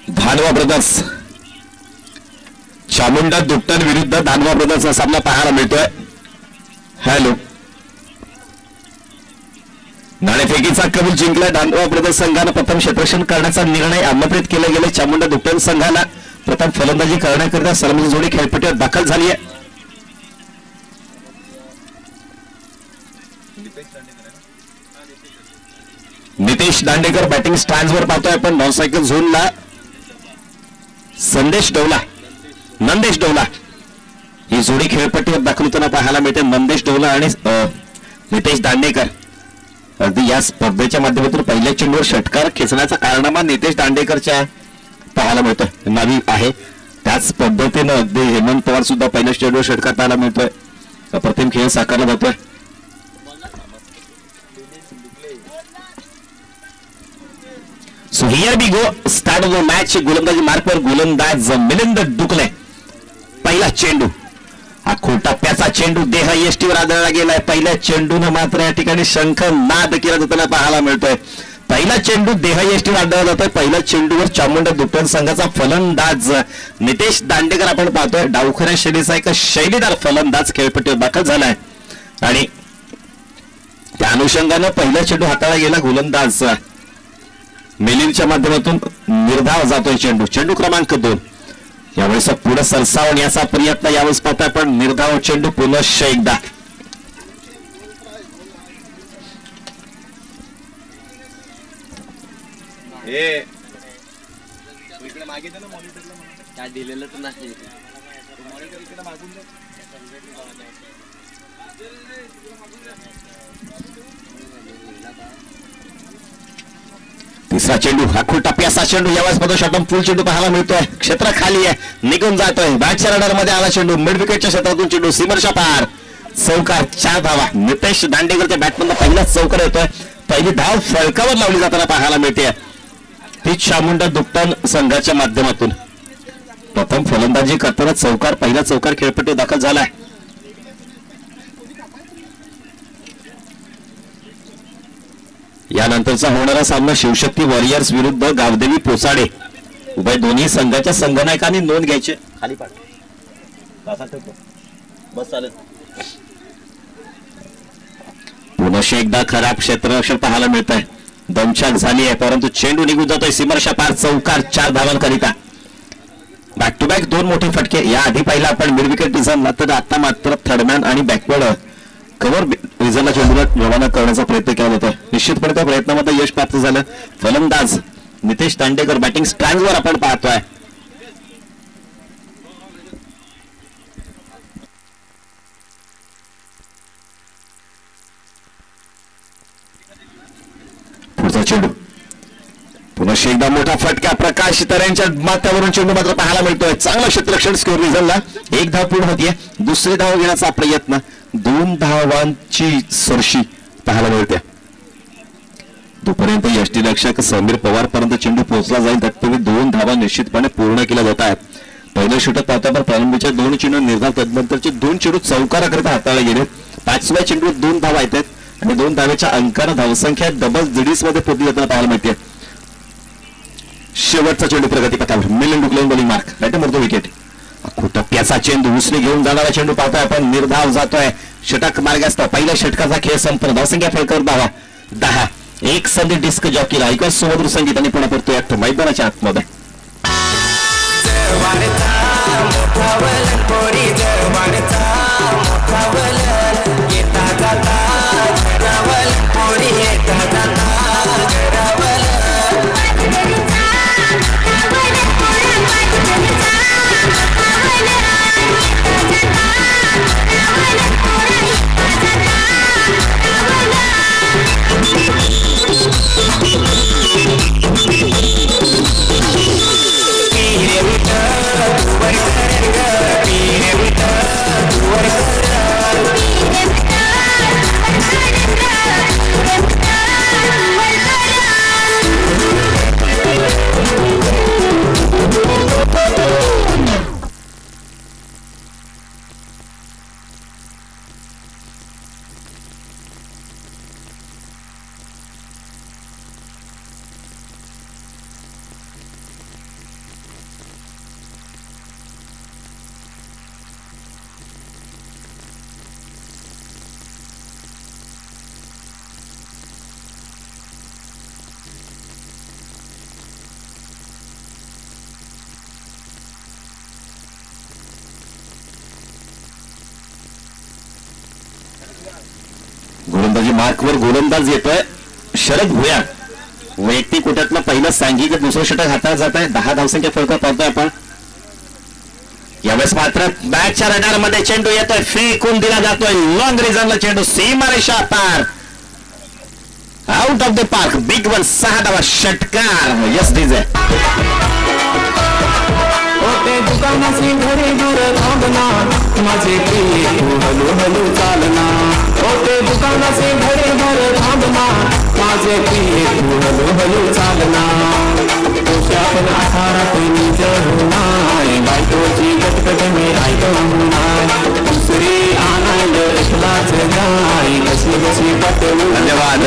धानवा brothers Chamunda दुट्टन विरुद्ध धानवा ब्रदर्सचा सामना पाहायला मिळतोय. हॅलो, नाणेफेकीचा कबूल जिंकला. धानवा ब्रदर्स संघानं प्रथम क्षेत्ररक्षण करण्याचा निर्णय आमंत्रित केला गेला. चामुंडा दुट्टन संघाला प्रथम फलंदाजी करण्याकरिता सलामीची जोडी खेळपट्टीवर दाखल झाली आहे. नितेश दांडेकर बॅटिंग स्टँड्सवर पाहतोय आपण. नॉनसायकल झोनला नंदेश डोला ही जोडी खेळपट्टीवर दाखल होताना पाहायला मिळते. नंदेश डोला आणि नितेश दांडेकर. अगदी या स्पर्धेच्या माध्यमातून पहिल्या चेंडूवर षटकार खेचण्याचा कारनामा नितेश दांडेकरच्या पाहायला मिळतोय नावी आहे. त्याच पद्धतीनं अगदी हेमंत पवार सुद्धा पहिल्या चेंडूवर षटकार पाहायला मिळतोय. अप्रतिम खेळ साकारला जातोय. So here we go, start of the match. गोलंदाजी मार्कवर गोलंदाज मिलिंद डुकले. पहिला चेंडू हा खोटाप्याचा चेंडू देह यष्टीवर आदळला गेलाय. पहिल्या चेंडूनं मात्र या ठिकाणी शंख नाद केला जाताना पाहायला मिळतोय. पहिला चेंडू देह यष्टीवर आदळला जातोय. पहिल्या चेंडूवर चामुंडा दुट्टन संघाचा फलंदाज नितेश दांडेकर आपण पाहतोय. डावखऱ्या शैलीचा एक शैलीदार फलंदाज खेळपट्टीवर दाखल झालाय आणि त्या अनुषंगानं पहिला चेंडू हाताळला गेला. गोलंदाज मेलिनच्या माध्यमातून निर्धाव जातोय चेंडू. चेंडू क्रमांक 2 यावेळेस पुढे सरसावण्याचा प्रयत्न यावेळेस पाहताय पण निर्धाव चेंडू पुनश्च एकदा. तिसरा चेंडू हा टप्प्याचा चेंडू यावेळेस मध्ये शॉटम फुल चेंडू पाहायला मिळतोय. क्षेत्र खाली आहे, निघून जातोय. बॅटच्या रडार मध्ये आला चेंडू. मिड विकेटच्या क्षेत्रातून चेंडू सीमरच्या पार. चौकार, 4 धावा. नितेश दांडेकरच्या बॅटमधून पहिलाच चौकार येतोय. पहिली धाव फळकावर लावली जाताना पाहायला मिळते. ती चामुंडा दुट्टन संघाच्या माध्यमातून प्रथम फलंदाजी करताना चौकार, पहिला चौकार खेळपट्टी दाखल झालाय. यानंतरचा होणारा सामना शिवशक्ती वॉरियर्स विरुद्ध गावदेवी पोचाडे. उभय दोन्ही संघाच्या संघनायकांनी नोंद घ्यायचे. खाली पुनश्च एकदा खराब क्षेत्ररक्षण पाहायला मिळत आहे. दमछाक झाली आहे परंतु चेंडू निघून जातोय सीमरच्या पार. चौकार, 4 धावांकरिता. बॅक टू बॅक 2 मोठे फटके. या आधी पहिला आपण मिड विकेट डिझाईन तर आता मात्र थर्डमॅन आणि बॅकवर्ड कव्हर रिझनला चेंडूला रवाना करण्याचा प्रयत्न केला होता. निश्चितपणे त्या प्रयत्नामध्ये यश प्राप्त झालं. फलंदाज नितेश दांडेकर बॅटिंग स्टँडवर आपण पाहतोय. पुढचा चेंडू पुनश्च एकदा मोठा फटका. प्रकाश तऱ्यांच्या माथ्यावरून चेंडू मात्र पाहायला मिळतोय. चांगलं क्षेत्ररक्षण स्कोर रिझनला. 1 धाव पूर्ण होतीये. दुसरी धाव घेण्याचा प्रयत्न. 2 धावांची सरशी पाहायला मिळते. तोपर्यंत यष्टीरक्षक समीर पवार पर्यंत चेंडू पोहोचला जाईल. तत्पूर्वी 2 धावा निश्चितपणे पूर्ण केल्या जात आहेत. पहिल्या षटक पाहता प्रारंभीच्या 2 चेंडू निर्धाव तदनंतरचे 2 चेंडू चौकाराकरिता हाताळले गेले. 5व्या चेंडूत 2 धावा येतात आणि 2 धावेच्या अंकानं धावसंख्या डबल डिजिट्स मध्ये पोहोचली जाताना पाहायला मिळते. शेवटचा चेंडू प्रगतीपथावर. Milind Dukle bowling mark. Right मरतो विकेट. टप्प्याचा चेंडू उसने घेऊन जाणारा चेंडू पाहतोय आपण. निर्धाव जातोय. षटक मार्गास्त. पहिल्या षटकाचा खेळ संपन्न. धावसंख्या फळकर 10. एक संधी डिस्क जॉकीला ऐकूया सुमधुर संगीत आणि पुन्हा परतूया मैदानाच्या आतमध्ये. पीरे गोलंदाजी मार्कवर गोलंदाज येतोय शरद भुयार. वैयक्तिक कोट्यातलं पहिलं सांघिक दुसरं षटक हातात जात आहे. 10 धावसंख्या फरक पाहतोय आपण. यावेळेस मात्र बॅटच्या रडार मध्ये चेंडू येतोय, फेकून दिला जातोय लॉंग रिझनला चेंडू सीमारेषा पार, out of the park. Big one 6 धावा षटकार. यस डीजे दुकानाची घरी दूर थांबना माझे प्रिय तू हलू हलू चालना. ओटे दुकानाचे घरी दूर थांबना माझे प्रिय तू हलू हलू चालना. पण आहारात निज होणार बायकोची कटकट मी ऐकू होणार. दुसरी आनंद एकलाच जाय कशी कशी पटवू. धन्यवाद.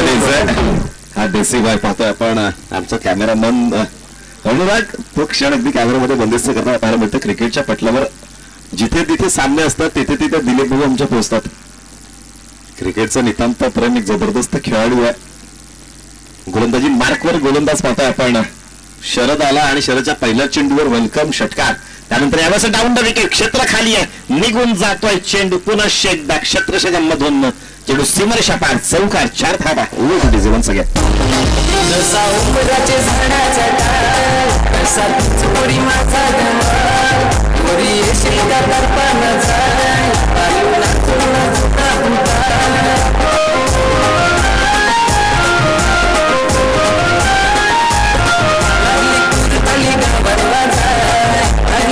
हा देसी बाय पाहतोय आपण. आमचा कॅमेरामन अनुराग तो क्षण अगदी कॅमेरामध्ये बंदिस्त करताना पाहायला मिळतं. क्रिकेटच्या पटलावर जिथे तिथे सामने असतात तिथे तिथे दिलीप भाऊ आमच्या पोहोचतात. क्रिकेटचा नितांत प्रेम एक जबरदस्त खेळाडू आहे. गोलंदाजी मार्कवर गोलंदाज पाहतोय आपण. शरद आला आणि शरदच्या पहिल्या चेंडूवर वेलकम षटकार. त्यानंतर यावेळेस डाऊन द विकेट, क्षेत्र खाली आहे, निघून जातोय चेंडू. पुन्हा शेकदा क्षेत्रशा मधून चेंडू सीमारेषा पार, चौकार. 4 धावा. जीवन सगळ्यात जसा उमराचे झाडाचा डाळ तसा चोरी माझा धमाल. चोरी येशील का दर्पणाचा आयुला तुला जुना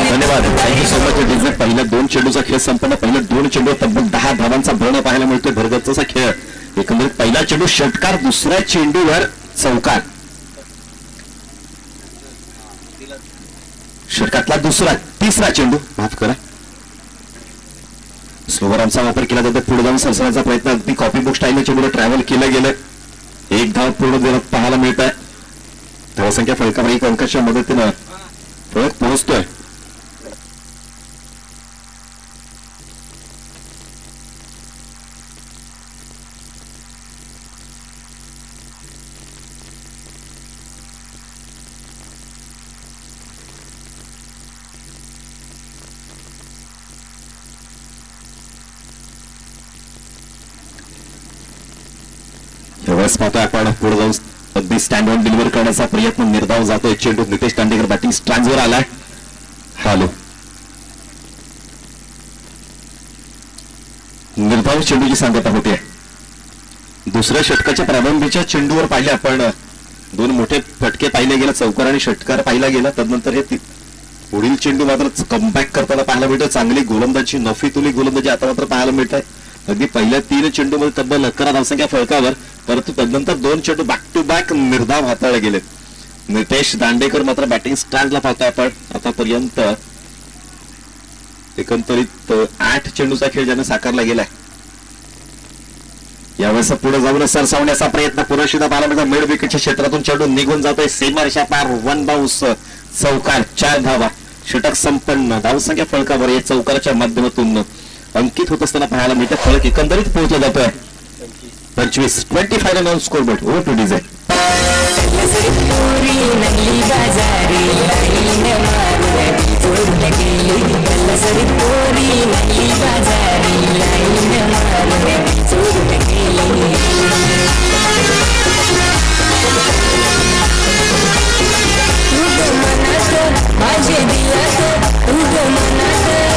धन्यवाद. Thank you so much DJ. पहिल्या 2 चेंडूचा खेळ संपन्न. पहिल्या 2 चेंडू तब्बल 10 धावांचा भरणा पाहायला मिळतोय. भरगच्चा खेळ. एकंदरीत पहिला चेंडू षटकार, दुसऱ्या चेंडूवर चौकार. षटकातला तिसरा चेंडू, माफ करा, स्लोवरामचा वापर केला जातो. पुढे जाऊन सरसण्याचा प्रयत्न अगदी कॉपी बुक स्टाईलने चेंडूला ट्रॅव्हल केलं गेलं. 1 धाव पूर्ण देण्यात पाहायला मिळत आहे. धावसंख्या फलकावर 1 अंकाच्या मदतीनं फरक पोहोचतोय. यावेळेस पाहतोय आपण पुढे जाऊन अगदी स्टँड ऑन डिलिव्हर करण्याचा प्रयत्न. निर्धाव जातोय चेंडू. नितेश दांडेकर बॅटिंग स्टँडवर आलाय. हॅलो, निर्धाव चेंडूची सांगता होते. दुसऱ्या षटकाच्या प्रारंभीच्या चेंडूवर पाहिले आपण 2 मोठे फटके पाहिले गेले, चौकार आणि षटकार पाहिला गेला. तदनंतर हे पुढील चेंडू मात्र कमबॅक करताना पाहायला मिळतं. चांगली गोलंदाजी, नफीतुली गोलंदाजी आता मात्र पाहायला मिळत आहे. अगदी पहिल्या 3 चेंडूमध्ये तब्बल 11 धावसंख्या फलकावर, परंतु तदनंतर 2 चेंडू बॅक टू बॅक निर्धाव हाताळले गेले. नितेश दांडेकर मात्र बॅटिंग स्टँडला पाहतोय आपण. आतापर्यंत एकंदरीत 8 चेंडूचा खेळ ज्याने साकारला गेलाय. यावेळेस पुढे जाऊन सरसावण्याचा प्रयत्न पुरेशीदा पाहायला मिळतो. मिड विकेटच्या क्षेत्रातून चेंडू निघून जातोय सीमारेषा पार, 1 बाउन्स, चौकार. 4 धावा षटक संपन्न. धावसंख्या फलकावर या चौकाराच्या माध्यमातून अंकित होत असताना पाहायला मिळतं. फलक एकंदरीत पोहोचला जातोय 25 on scoreboard. Over two DJ.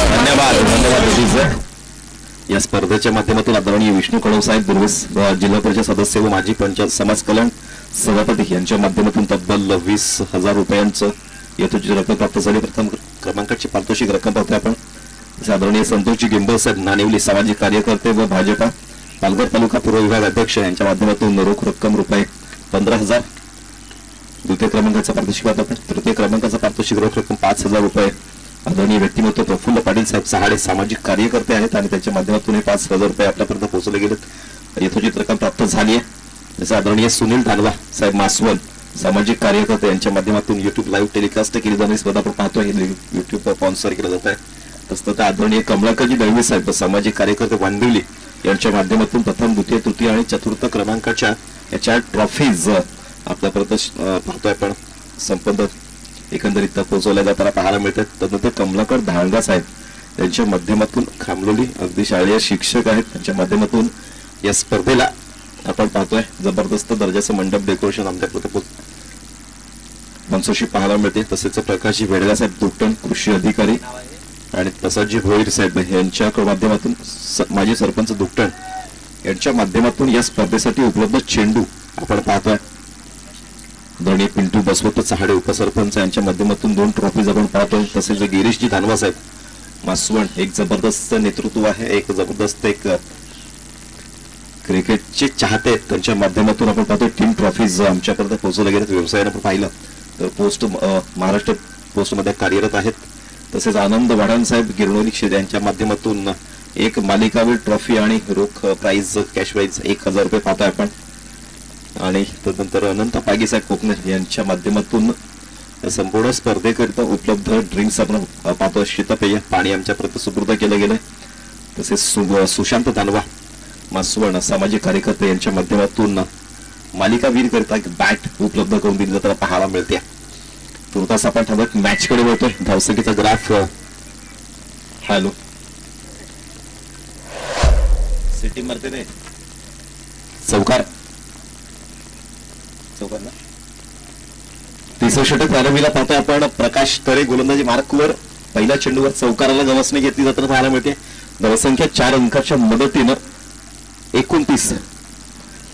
धन्यवाद. धन्यवाद. या स्पर्धेच्या माध्यमातून आदरणीय विष्णू कळव साहेब, जिल्हा परिषद सदस्य व माजी पंचायत समाज कल्याण सभापती यांच्या माध्यमातून तब्बल 20,000 रुपयांचं यथोचित रक्कम प्राप्त झाली. प्रथम क्रमांकाची पारितोषिक रक्कम पाहतोय आपण. आदरणीय संतोषजी गिंबल साहेब नानिवली, सामाजिक कार्यकर्ते व भाजपा पालघर तालुका पूर्व विभाग अध्यक्ष यांच्या माध्यमातून रोख रक्कम रुपये 15,000. द्वितीय क्रमांकाचा पारितोषिक पाहतो आपण. तृतीय क्रमांकाचा पारितोषिक रोख रक्कम 5,000 रुपये. आदरणीय व्यक्तिमत्व प्रफुल्ल पाटील साहेब सहाडे सामाजिक कार्यकर्ते आहेत आणि त्यांच्या माध्यमातून 5,000 रुपये आपल्यापर्यंत पोहोचले गेलेत. यथोचित रक्कम प्राप्त झाली आहे. जसं आदरणीय सुनील धानवा साहेब मासवल सामाजिक कार्यकर्ते यांच्या माध्यमातून युट्यूब लाईव्ह टेलिकास्ट केली जाणारी स्पर्धा आपण पाहतोय. युट्यूब स्पॉन्सर केलं जात आहे. तसंच आदरणीय कमलाकरजी दळवी साहेब सामाजिक कार्यकर्ते वांदिवली यांच्या माध्यमातून प्रथम, द्वितीय, तृतीय आणि चतुर्थ क्रमांकाच्या या 4 ट्रॉफीज आपल्यापर्यंत पाहतोय आपण संपन्न एकंदरीत पोहोचवल्या जाताना पाहायला मिळतात. तदनंतर कमलाकर धांगा साहेब यांच्या माध्यमातून खामलोली अगदी शाळेय शिक्षक आहेत, त्यांच्या माध्यमातून या स्पर्धेला आपण पाहतोय जबरदस्त दर्जाचं मंडप डेकोरेशन आमच्याकडे मनसोशी पाहायला मिळते. तसेच प्रकाशजी भेडगा साहेब दुट्टण कृषी अधिकारी आणि प्रसादजी भोईर साहेब यांच्या माध्यमातून माजी सरपंच दुट्टण यांच्या माध्यमातून या स्पर्धेसाठी उपलब्ध चेंडू आपण पाहतोय. धनी पिंटू बसवत चहाडे उपसरपंच यांच्या माध्यमातून 2 ट्रॉफीज आपण पाहतोय. तसेच गिरीशजी धानवा साहेब मासवण एक जबरदस्त नेतृत्व आहे, एक जबरदस्त एक क्रिकेटचे चाहते आहेत त्यांच्या माध्यमातून आपण पाहतोय 3 ट्रॉफीज आमच्याकडे पोहोचवल्या गेल्यात. व्यवसायानं आपण पाहिलं तर पोस्ट महाराष्ट्र पोस्टमध्ये कार्यरत आहेत. तसेच आनंद वाढाण साहेब गिरणोली क्षेत्र यांच्या माध्यमातून एक मालिकावीर ट्रॉफी आणि रोख प्राइज कॅश प्राइज 1000 रुपये पाहतोय आपण. आणि तदनंतर अनंत पागी साहेब कोकणे यांच्या माध्यमातून संपूर्ण स्पर्धेकरिता उपलब्ध ड्रिंक्स आपण पाहतो. शीतपेय पाणी आमच्यापर्यंत सुपूर्द केलं गेलंय. तसेच सुशांत दानवा मासवण सामाजिक कार्यकर्ते यांच्या माध्यमातून मालिकावीर करिता एक बॅट उपलब्ध करून दिली जाताना पाहायला मिळते. तुर्तास आपण ठरवत मॅच कडे वळतोय. धावसंख्येचा ग्राफ हॅलो सिटी मारते रे चौकार चौकारला 30 षटक प्रारंभीला पाहतोय आपण. प्रकाश तरे गोलंदाजी मार्कवर पहिल्या चेंडूवर चौकाराला गवसणी घेतली जाताना पाहायला मिळते. धावसंख्या 4 अंकाच्या मदतीनं 29.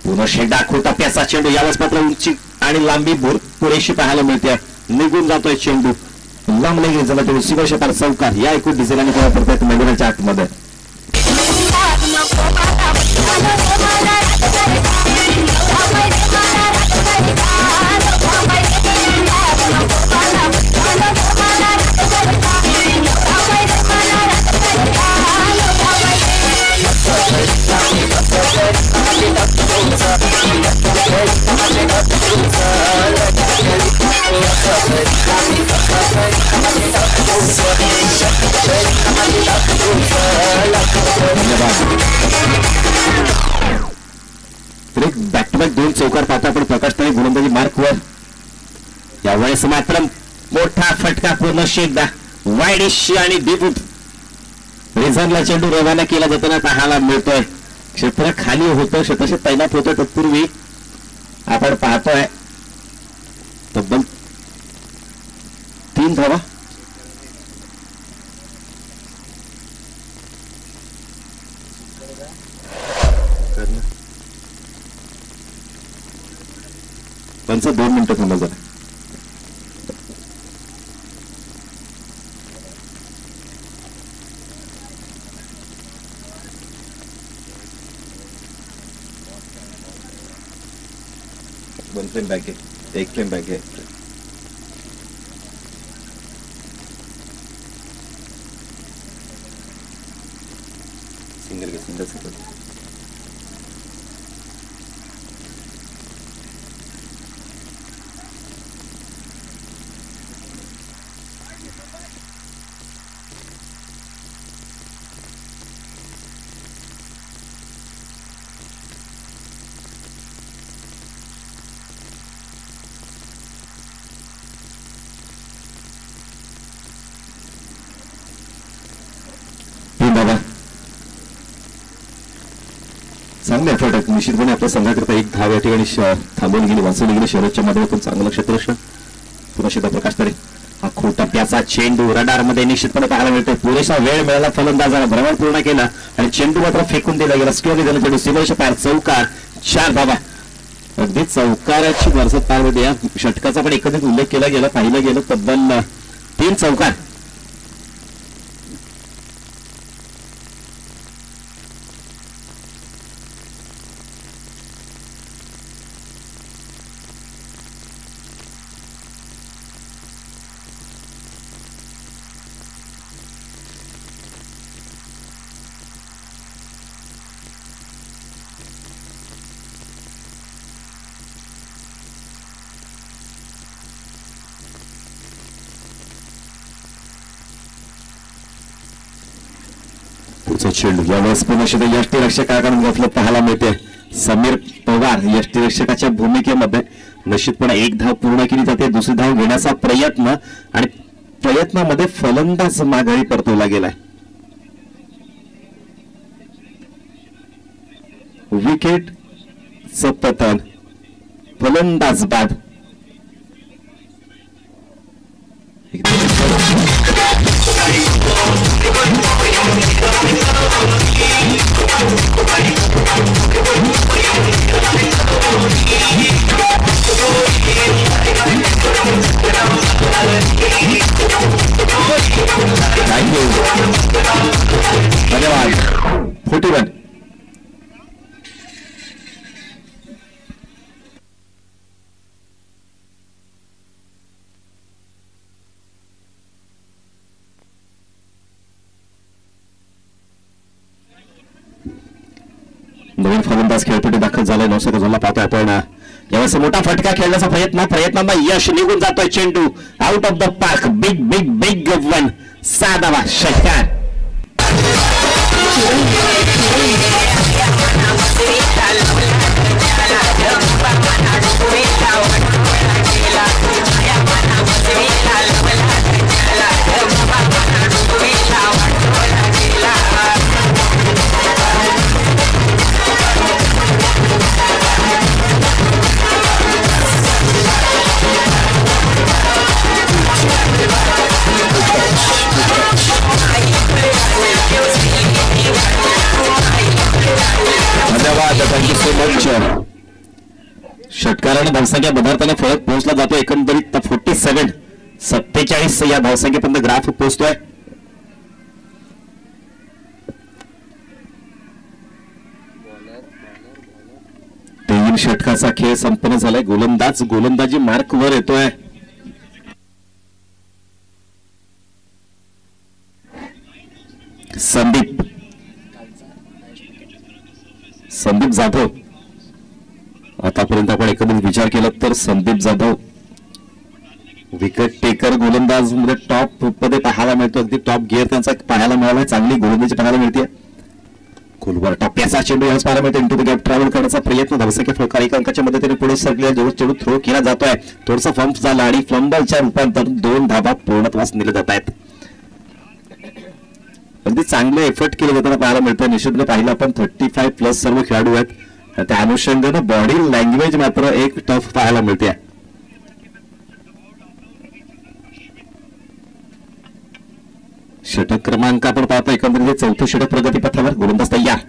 पुन्हा शेंडा खोटा प्याचा चेंडू यावेळेस मात्र उंची आणि लांबी पुरेशी पाहायला मिळते. निघून जातोय चेंडू लांब नाही गेला चेंडू शिवश पार चौकार या एकूण डिझेल आणि कोणा पडतायत मैदानाच्या आतमध्ये. बॅक टू बॅक 2 चौकार पाहतो आपण. प्रकाश तळे गोलंदाजी मार्कवर यावेळेस मात्र मोठा फटका पूर्ण शेकदा वाईडिश आणि दीपूट रिझर्वला चेंडू रवाना केला जाताना पाहायला मिळतोय. क्षेत्र खाली होतं क्षेत्राशी तैनात होतं तत्पूर्वी आपण पाहतोय तब्बल 3 धावा. त्यांचं 2 मिनिटं थांबा जरा. वन फ्रेम बॅक आहे, 1 फ्रेम बॅक आहे. सिंगल सिंगल चांगले एफर्ट आहेत. निश्चितपणे आपल्या संघाकरता 1 धाव या ठिकाणी थांबवून गेली वाचवली गेली. शरदच्या माध्यमातून चांगलं क्षेत्ररक्षण. पुन्हा शेता प्रकाश तरे हा खोटा प्याचा चेंडू रडार मध्ये निश्चितपणे पाहायला मिळतोय. पुरेसा वेळ मिळाला फलंदाजाला भ्रमण पूर्ण केला आणि चेंडू मात्र फेकून दिला गेला. स्क्वेअर झाला चेंडू सिमोरच्या पार चौकार 4 धावा. अगदी चौकाराची वरसत पार होते. या षटकाचा पण एकत्रित उल्लेख केला गेला पाहिलं गेलं तब्बल 3 चौकार. चेंडू यावेळेस पुन्हा यष्टीरक्षकाकडून घेतलं पाहायला मिळते. समीर पवार यष्टीरक्षकाच्या भूमिकेमध्ये निश्चितपणे 1 धाव पूर्ण केली जाते. दुसरी धाव घेण्याचा प्रयत्न आणि प्रयत्नामध्ये फलंदाज माघारी परतवला गेलाय. विकेट पतन, फलंदाज बाद. धन्यवाद. 41. नवीन फलंदाज खेळपट्टी दाखल झालाय. 9 सेकंद झाला पाहतोय आपण. यावेळेस मोठा फटका खेळण्याचा प्रयत्नांना यश निघून जातोय. चेंडू out of the park. Big big big one. 6 षटकार. Thank you so much. षटकाराने धावसंख्या पदार्थाने फरक पोहोचला जातो. एकंदरीत 47 या धावसंख्येपर्यंत ग्राफ पोहोचतोय. तीन षटकाचा खेळ संपन्न झालाय. गोलंदाजी मार्क वर येतोय. संदीप जाधव. आतापर्यंत आपण एकंदरीत विचार केला तर संदीप जाधव विकेट टेकर गोलंदाज मध्ये टॉप मध्ये पाहायला मिळतो. अगदी टॉप गिअर त्यांचा पाहायला मिळाला. चांगली गोलंदाजी पाहायला मिळते. खोलवर टप्प्याचा चेंडू यावेळेस पाहायला मिळतो. इंटू द गॅप ट्रॅव्हल करण्याचा प्रयत्न. धावसंख्या फळकार एका अंकाच्या मदतीने पुढे सरकल्या. जेव्हा चेंडू थ्रो केला जातोय थोडासा फंप झाला आणि फ्लंबलच्या रूपांतरून 2 धावा पूर्णत्वास नेले जात आहेत. अगदी चांगले एफर्ट केले जाताना पाहायला मिळतं. निश्चितपणे पाहिलं आपण 35+ सर्व खेळाडू आहेत. त्या अनुषंगाने बॉडी लँग्वेज मात्र एक टफ पाहायला मिळते. षटक क्रमांक आपण पाहतो. एकंदरीत 4थं षटक प्रगतीपथावर. गोलंदाज तयार.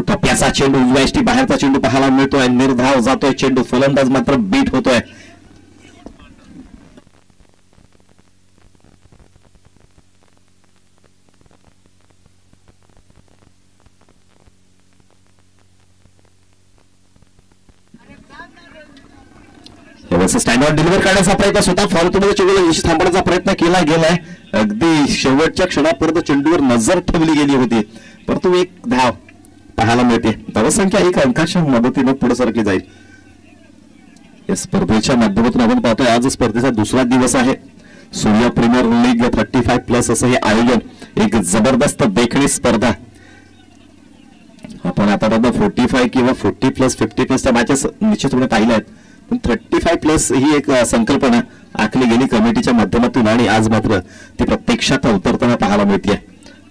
टप्प्याचा चेंडू UST बाहेरचा चेंडू पाहायला मिळतोय. निर्धाव जातोय चेंडू. फलंदाज मात्र बीट होतोय. स्टँडवर डिलिव्हर करण्याचा प्रयत्न स्वतः फॉर्च्यूनर चेंडूला यश थांबवण्याचा प्रयत्न केला गेलाय. अगदी शेवटच्या क्षणापर्यंत चेंडूवर नजर ठेवली गेली होती परंतु एक धाव पाहायला मिळते. धावसंख्या 1 अंकाच्या मदतीने पुढे सरकली जाईल. या स्पर्धेच्या माध्यमातून आपण पाहतोय आज स्पर्धेचा दुसरा दिवस आहे. सूर्या प्रीमियर लीग 35+ असं हे आयोजन. एक जबरदस्त देखणी स्पर्धा. आपण आतापर्यंत 45 किंवा 40+ 50+ मॅचेस निश्चितपणे पाहिल्या आहेत. पण 35+ ही एक संकल्पना आखली गेली कमिटीच्या माध्यमातून आणि आज मात्र ती प्रत्यक्षात उतरताना पाहायला मिळते.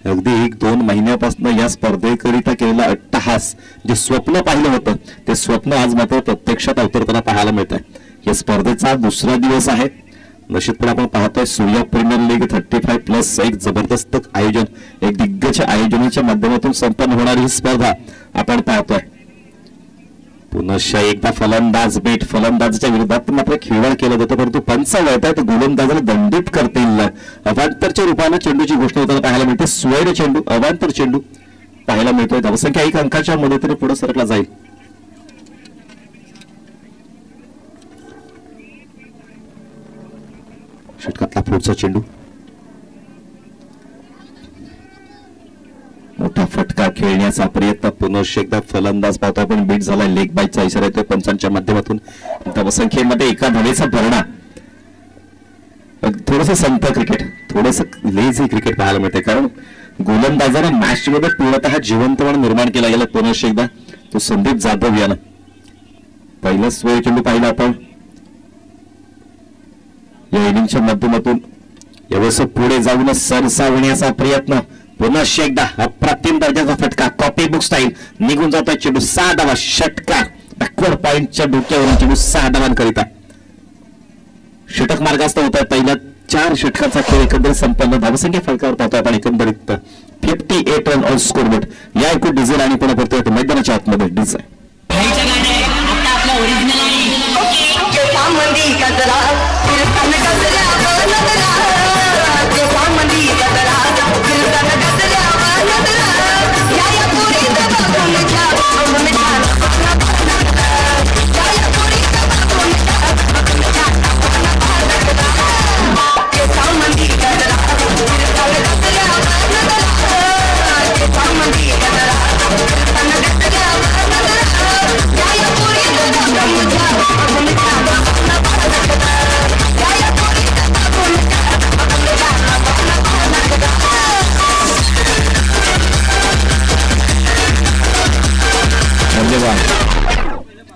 अगदी 1-2 महिन्यापासून या स्पर्धेकरिता केलेला अट्टहास जे स्वप्न पाहिलं होतं ते स्वप्न आज मात्र प्रत्यक्षात उतरताना पाहायला मिळत आहे. या स्पर्धेचा दुसरा दिवस आहे. निश्चितपणे आपण पाहतोय सूर्या प्रीमियर लीग 35+ एक जबरदस्त आयोजन. एक दिग्गज आयोजनाच्या माध्यमातून संपन्न होणारी ही स्पर्धा आपण पाहतोय. पुनश्च एकदा फलंदाज बेट. फलंदाजाच्या विरोधात मात्र खेळवळ केलं जातं परंतु पंच वळतात गोलंदाजाला दंडित करतील. अवांतरच्या रूपाने चेंडूची घोषणा होताना पाहायला मिळते. स्वैर चेंडू अवांतर चेंडू पाहायला मिळतोय. धावसंख्या 1 अंकाच्या मदतीने पुढे सरकला जाईल. षटकातला पुढचा चेंडू. मोठा फटका खेळण्याचा प्रयत्न. पुनश्च एकदा फलंदाज पाहतो आपण. बीट झाला. लेग बाईचा इशारा येतोय पंचांच्या माध्यमातून. धावसंख्येमध्ये 1 धावेचा भरणा. थोडस संत क्रिकेट थोडस लेझी क्रिकेट पाहायला मिळते कारण गोलंदाजाने मॅच मध्ये पूर्णतः जिवंतपणा निर्माण केला गेला. पुनश्च एकदा तो संदीप जाधव यानं पहिला स्वैर चेंडू पाहिला आपण या इनिंगच्या माध्यमातून. यावेळेस पुढे जाऊन सरसावण्याचा प्रयत्न. पुन्हा एकदा अप्रतिम दर्जाचा फटका, कॉपी बुक स्टाईल, निघून जातोय चेंडू 6 धावा, षटकार बॅकवर्ड पॉइंटच्या डोक्यावरून चेंडू 6 धावांकरिता. षटक मार्गास्त होत आहे. पहिल्या 4 षटकाचा खेळ एकंदरीत संपन्न. धावसंख्या फलकावर पाहतोय आपण एकंदरीत 58 रन ऑन स्कोरबोर्ड. या ऐकू डिझेल आणि पुन्हा परतोय मैदानाच्या आतमध्ये डिझेल.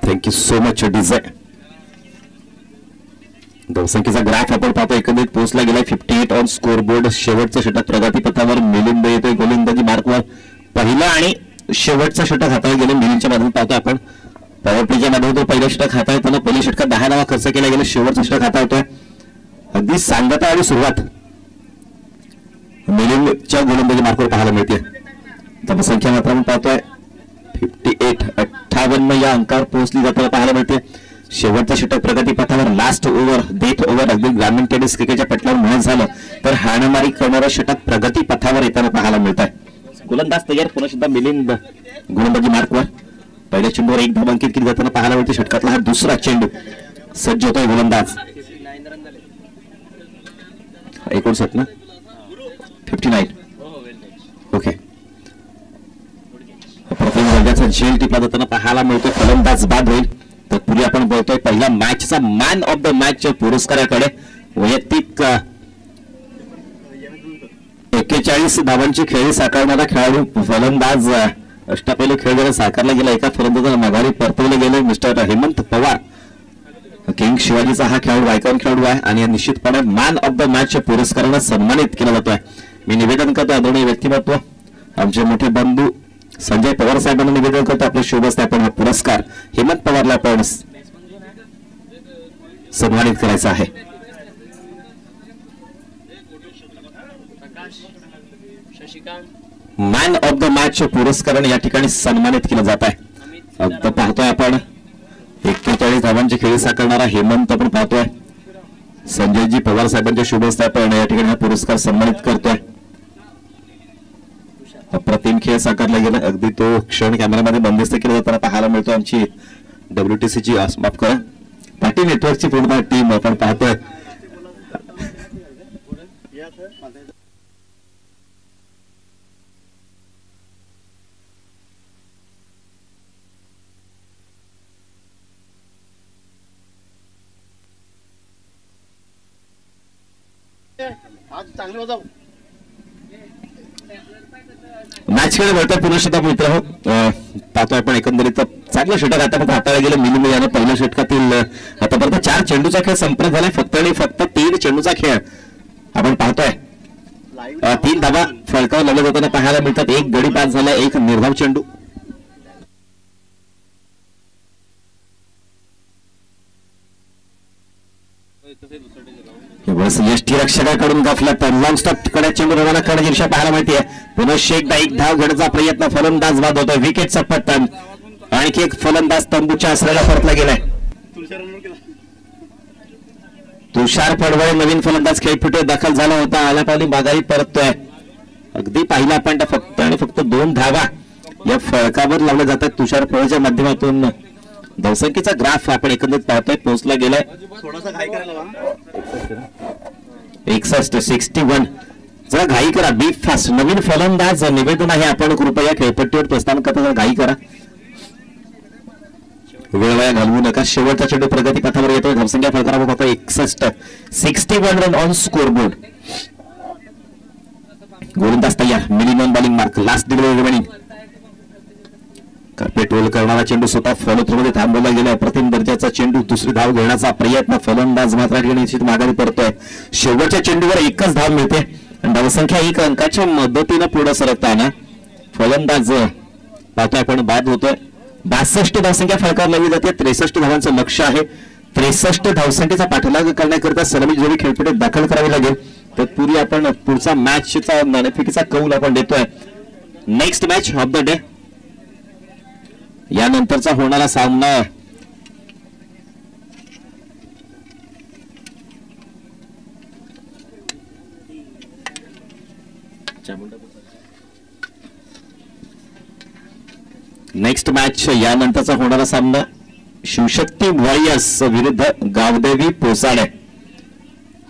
थँक्यू सो मच डिझाय. धावसंख्येचा ग्राफ आपण पाहतो एकंदरीत पोहोचला गेलाय 58 ऑन स्कोरबोर्ड. शेवटचं षटक प्रगतीपथावर मिलिंद येतोय गोलंदाजी मार्कवर. पहिलं आणि शेवटचं षटक हाताळले गेले मिलिंदच्या बाजूला पाहतो आपण. पॉवर प्लेच्या मध्ये तो पहिलं षटक हाताळताना पहिल्या षटकात 10 धावा खर्च केला गेला. शेवटचं षटक हाताळतोय. अगदी सांगता आणि सुरुवात मिलिंदच्या गोलंदाजी मार्कवर पाहायला मिळते. धावसंख्या मात्र आपण पाहतोय 58 या अंकावर पोहोचली जाताना पाहायला मिळते. शेवटचं षटक प्रगतीपथावर लास्ट ओव्हर डेथ ओव्हर अगदी ग्रामीण टेनिस क्रिकेटच्या पटलावर मिळत झालं तर हाणामारी करणारं षटक प्रगतीपथावर येताना पाहायला मिळत आहे. गोलंदाज तयार. पुन्हा सुद्धा मिलिंद गोलंदाजी मार्कवर. पहिल्या चेंडूवर 1 धाव अंकित केली जाताना पाहायला मिळते. षटकातला हा दुसरा चेंडू. सज्ज होतोय गोलंदाज. 59 ना 59. ओके. प्रथम दर्जाचा झेल टिपला जाताना पाहायला मिळतोय. फलंदाज बाद होईल. तत्पूर्वी आपण बोलतोय पहिला मॅचचा मॅन ऑफ द मॅच पुरस्काराकडे. वैयक्तिक 41 धावांची खेळी साकारणारा खेळाडू फलंदाज. अष्टपैलू खेळ साकारला गेला. एका फलंदाजाला माघारी परतवले गेले. मिस्टर हेमंत पवार. किंग शिवाजीचा हा खेळाडू आयकॉन खेळाडू आहे आणि निश्चितपणे मॅन ऑफ द मॅच पुरस्काराने सन्मानित केला जातोय. मी निवेदन करतो आदरणीय व्यक्तिमत्व आमचे मोठे बंधू संजय पवार साहेबांना निवेदन करतो आपल्या शोभस्ते आपण हा पुरस्कार हेमंत पवारला आपण सन्मानित करायचा आहे. मॅन ऑफ द मॅच पुरस्काराने या ठिकाणी सन्मानित केलं जात आहे. आता पाहतोय आपण 41 धावांची खेळी साकारणारा हेमंत आपण पाहतोय. संजयजी पवार साहेबांच्या शुभहस्ते आपण या ठिकाणी हा पुरस्कार सन्मानित करतोय. अप्रतिम खेळ साकारला गेला. अगदी तो क्षण कॅमेरामध्ये बंदिस्त केला जाताना पाहायला मिळतो. आमची WTCची माफ करा पाटी नेटवर्कची पूर्ण टीम आपण पाहतोय. मॅच खेळ बोलतोय पुन्हा षटक मित्र पाहतोय आपण एकंदरीत चांगलं षटक आता हाताळलं गेलं. मिलिंद यानं पहिल्या षटकातील आतापर्यंत 4 चेंडूचा खेळ संपन्न झालाय. फक्त आणि फक्त 3 चेंडूचा खेळ आपण पाहतोय. 3 धावा फळकावर लावल्या जाताना पाहायला मिळतात. 1 गडी बाद झाला. 1 निर्धाव चेंडू. यष्टी रक्षकाकडून गफलत लॉंग स्टॉप कडे चेंडू रवाना करण्याची दिशा पाहायला मिळते. पुन्हा एकदा 1 धाव घेण्याचा प्रयत्न. फलंदाज बाद होतोय. विकेटचा पट्टन. आणखी एक फलंदाज तंबूच्या आसऱ्याला परतला गेलाय. तुषार पडवळे नवीन फलंदाज खेळपट्टीवर दाखल झाला होता. आलापाली माघारी परततोय. अगदी पाहिला आपण फक्त आणि फक्त 2 धावा या फळकावर लावल्या जातात तुषार पडवळच्या माध्यमातून. धावसंख्येचा ग्राफ आपण एकंदरीत पाहतोय पोहोचला गेलाय 61 जरा घाई करा. Be fast. नवीन फलंदाज निवेदन आहे आपण कृपया खेळपट्टीवर प्रस्थान करता घाई करा. वेळ वाया घालवू नका. शेवटचा चेंडू प्रगती पथावर येतोय. धावसंख्या फलकावर पाहतो 61 रन ऑन स्कोरबोर्ड. गोलंदाज तयार. Minimum bowling mark. Last delivery remaining. Carpet roll करणारा चेंडू स्वतः फॉलो थ्रू मध्ये थांबवला गेला. अप्रतिम दर्जाचा चेंडू. दुसरी धाव घेण्याचा प्रयत्न. फलंदाज मात्र निश्चित माघारी पडतोय. शेवटच्या चेंडूवर 1च धाव मिळते. धावसंख्या 1 अंकाच्या मदतीनं पुढे सरकताना फलंदाज पाहतोय आपण बाद होतोय. 62 धावसंख्या फलकावर लावली जाते. 63 धावांचं लक्ष आहे. 63 धावसंख्येचा पाठलाग करण्याकरिता सलामी जोडी खेळपट्टीत दाखल करावी लागेल. तत्पूर्वी आपण पुढचा मॅचचा नाणेफेकीचा कौल आपण देतोय. Next match of the day यानंतरचा होणारा सामना नेक्स्ट मॅच यानंतरचा होणारा सामना शिवशक्ती वॉरियर्स विरुद्ध Gavdevi Posade.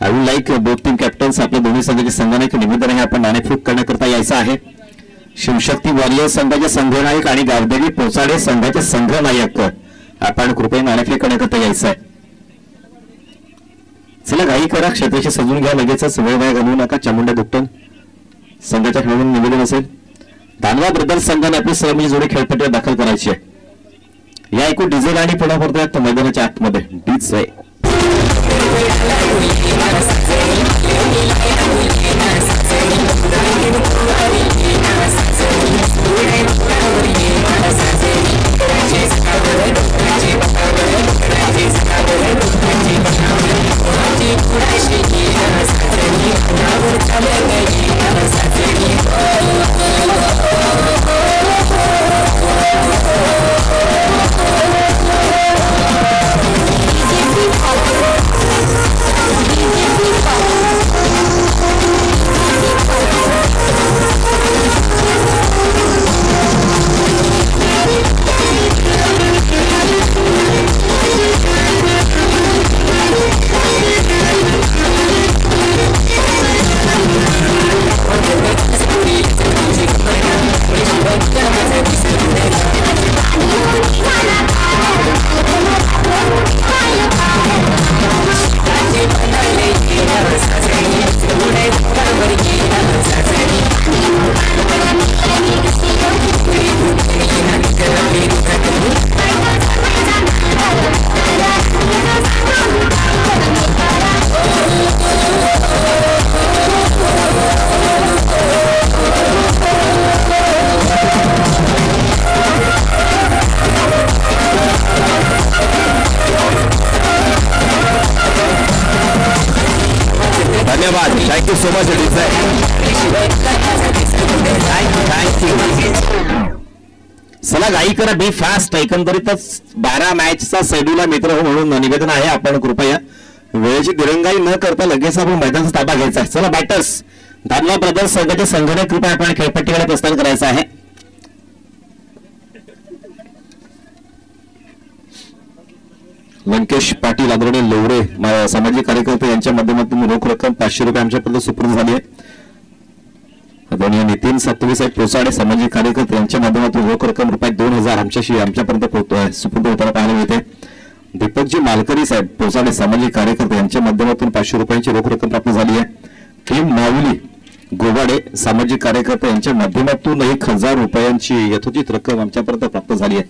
I would like both team captains आपल्या दोन्ही संघाचे संघनायक निवेदन आहे आपण नाणेफेक करण्याकरता यायचं आहे. शिवशक्ती वॉरियर्स संघाचे संघनायक आणि गावदेवी पोसाडे संघाचे संघनायक आपण कृपया नाणेफेक करण्याकरता यायचं आहे. चला घाई करा, क्षेत्राशी सजून घ्या, लगेचच वेळ वाया घालवू नका. चामुंडा दुपटन संघाच्या खेळून निवेदन असेल. दानवा ब्रदर्स संघाने आपली सलामी जोडी खेळपट्टीवर दाखल करायची आहे. या ऐकू डीजे गाणी पुन्हा करतोय मैदानाच्या आतमध्ये. DJ thank you so much. चला घाई करा, बी फास्ट. एकंदरीतच 12 मॅचचा शेड्यूल मित्र म्हणून निवेदन आहे आपण कृपया वेळेची दिरंगाई न करता लगेच आपण मैदानाचा ताबा घ्यायचा आहे. चला बॅटर्स दानवा ब्रदर्स संघाच्या संघाने कृपया आपण खेळपट्टीकडे प्रस्थान करायचं आहे. लंकेश पाटील आदरणीय लोवरे सामाजिक कार्यकर्ते यांच्या माध्यमातून रोख रक्कम 500 रुपये आमच्यापर्यंत सुपूर्द झाली आहे. आदरणीय नितीन सातवी साहेब पोसाडे सामाजिक कार्यकर्ते यांच्या माध्यमातून रोख रक्कम रुपये 2000 आमच्यापर्यंत सुपूर्द होताना पाहायला मिळते. दीपकजी मालकरी साहेब पोसाडे सामाजिक कार्यकर्ते यांच्या माध्यमातून 500 रुपयांची रोख रक्कम प्राप्त झाली आहे. टीम माऊली गोवाडे सामाजिक कार्यकर्ते यांच्या माध्यमातून 1000 रुपयांची यथोचित रक्कम आमच्यापर्यंत प्राप्त झाली आहे.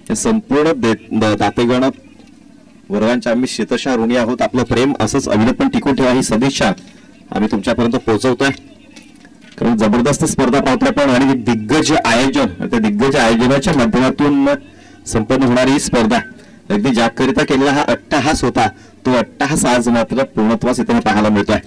या संपूर्ण दातेगण वर्गांच्या आम्ही शेतशा ऋणी आहोत. आपलं प्रेम असंच अविरतपणे टिकून ठेवा ही सदिच्छा आम्ही तुमच्यापर्यंत पोहोचवतोय. कारण जबरदस्त स्पर्धा पाहतोय पण आणि दिग्गज आयोजन, त्या दिग्गज आयोजनाच्या माध्यमातून संपन्न होणारी ही स्पर्धा अगदी जागकरिता केलेला हा अट्टहास होता. तो अट्टहास आज मात्र पूर्णत्वास इथे पाहायला मिळतोय.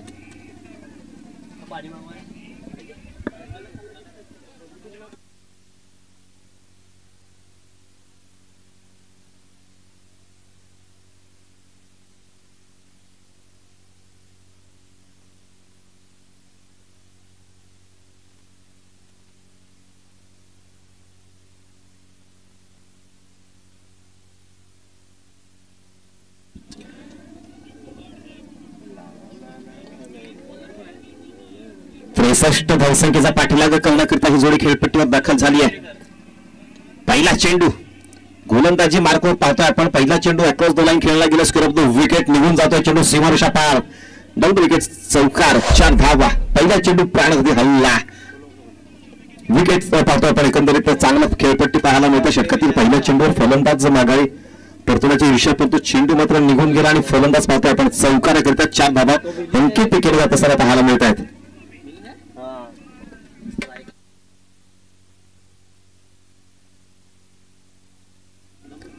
धावसंख्येचा पाठलाग करण्याकरिता ही जोडी खेळपट्टीवर दाखल झाली आहे. पहिला चेंडू गोलंदाजी मार्कवर पाहतोय आपण. पहिला चेंडू अक्रॉस द लाईन खेळला गेला. स्कोर ऑफ द विकेट निघून जातोय. चेंडू सीमारेषा पार. डबल विकेट चौकार 4 धावा. पहिला चेंडू प्राणघाती हल्ला विकेट पाहतोय आपण. एकंदरीत चांगला खेळपट्टी पाहायला मिळते. षटकातील पहिल्या चेंडूवर फलंदाज माघारी परतवण्याची विषय पण तो चेंडू मात्र निघून गेला आणि फलंदाज पाहतोय आपण चौकाराकरिता 4 धावा अंकित केले जात असताना पाहायला मिळत आहेत.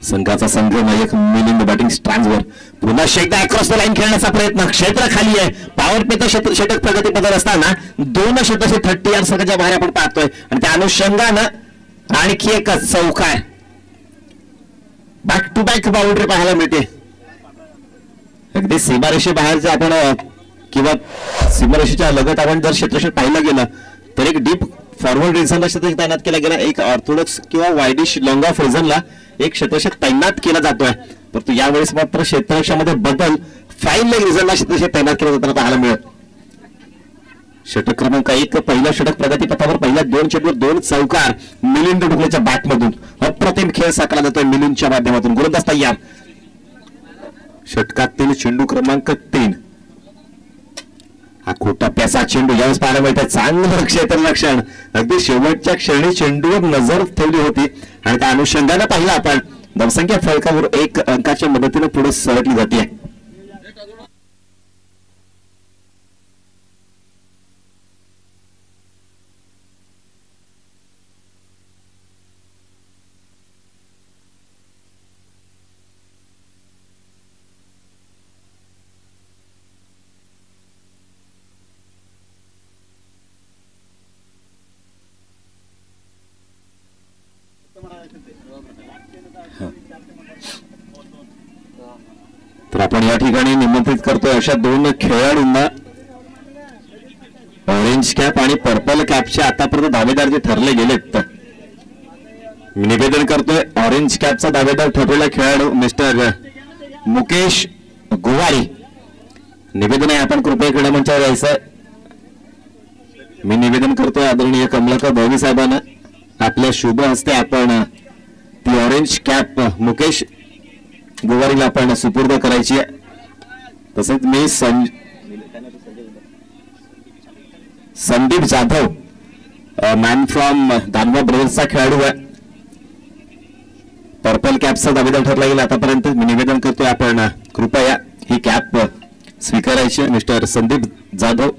संघाचा संघनायक मिलिंद बॅटिंग स्ट्रँडवर पुन्हा शेकदा अक्रॉस द लाईन खेळण्याचा प्रयत्न, क्षेत्र खाली आहे. पॉवर प्लेचं षटक प्रगतीपथावर असताना 2 षटके 30 यार्ड संघाच्या बाहेर आपण पाहतोय आणि त्या अनुषंगानं आणखी एक चौकार बॅक टू बॅक बाउंड्री पाहायला मिळते. अगदी सीमारेषे बाहेरचं आपण किंवा सीमारेषेच्या लगत आपण जर क्षेत्रक्षण पाहिलं गेलं तर एक डीप फॉरवर्ड रिझनला क्षेत्रक्षक तैनात केला गेला, एक ऑर्थोडॉक्स किंवा वायडिश लॉंग ऑफ रिझनला एक क्षेत्रक्षक तैनात केला जातोय. परंतु यावेळेस मात्र क्षेत्रक्षामध्ये बदल फाईन लेग रिझनला क्षेत्रक्षक तैनात केला जाताना पाहायला मिळत. षटक क्रमांक 1 पहिलं षटक प्रगतीपथावर पहिल्या 2 चेंडूवर 2 चौकार मिलिंद डुकलेच्या बॅटमधून अप्रतिम खेळ साकारला जातोय मिलिंदच्या माध्यमातून. गोलंदाज तयार. षटकातील चेंडू क्रमांक 3 हा खोटा प्यासा चेंडू यावेळेस पाहायला मिळतंय. चांगलं क्षेत्ररक्षण, अगदी शेवटच्या क्षणी चेंडूवर नजर ठेवली होती आणि त्या अनुषंगाने पाहिलं आपण धावसंख्या फलकावर 1 अंकाच्या मदतीने पुढे सरकली जाते. तर आपण या ठिकाणी निमंत्रित करतोय अशा 2 खेळाडूंना ऑरेंज कॅप आणि पर्पल कॅपचे आतापर्यंत दावेदार जे ठरले गेलेत. मी निवेदन करतोय ऑरेंज कॅपचा दावेदार ठरलेला खेळाडू मिस्टर मुकेश गोवारी. निवेदन आहे आपण कृपया क्रीडा मंचावर यायचं. मी निवेदन करतोय आदरणीय कमलाकर भावी साहेबांना आपल्या शुभ हस्ते आपण ती ऑरेंज कॅप मुकेश गोवारीला आपण सुपूर्द करायची आहे. तसेच मी संदीप जाधव मॅन फ्रॉम दानवा ब्रदर्सचा खेळाडू आहे, पर्पल कॅपचा दावेदार ठरला गेला आतापर्यंत. मी निवेदन करतोय आपण कृपया ही कॅप स्वीकारायची. मिस्टर संदीप जाधव.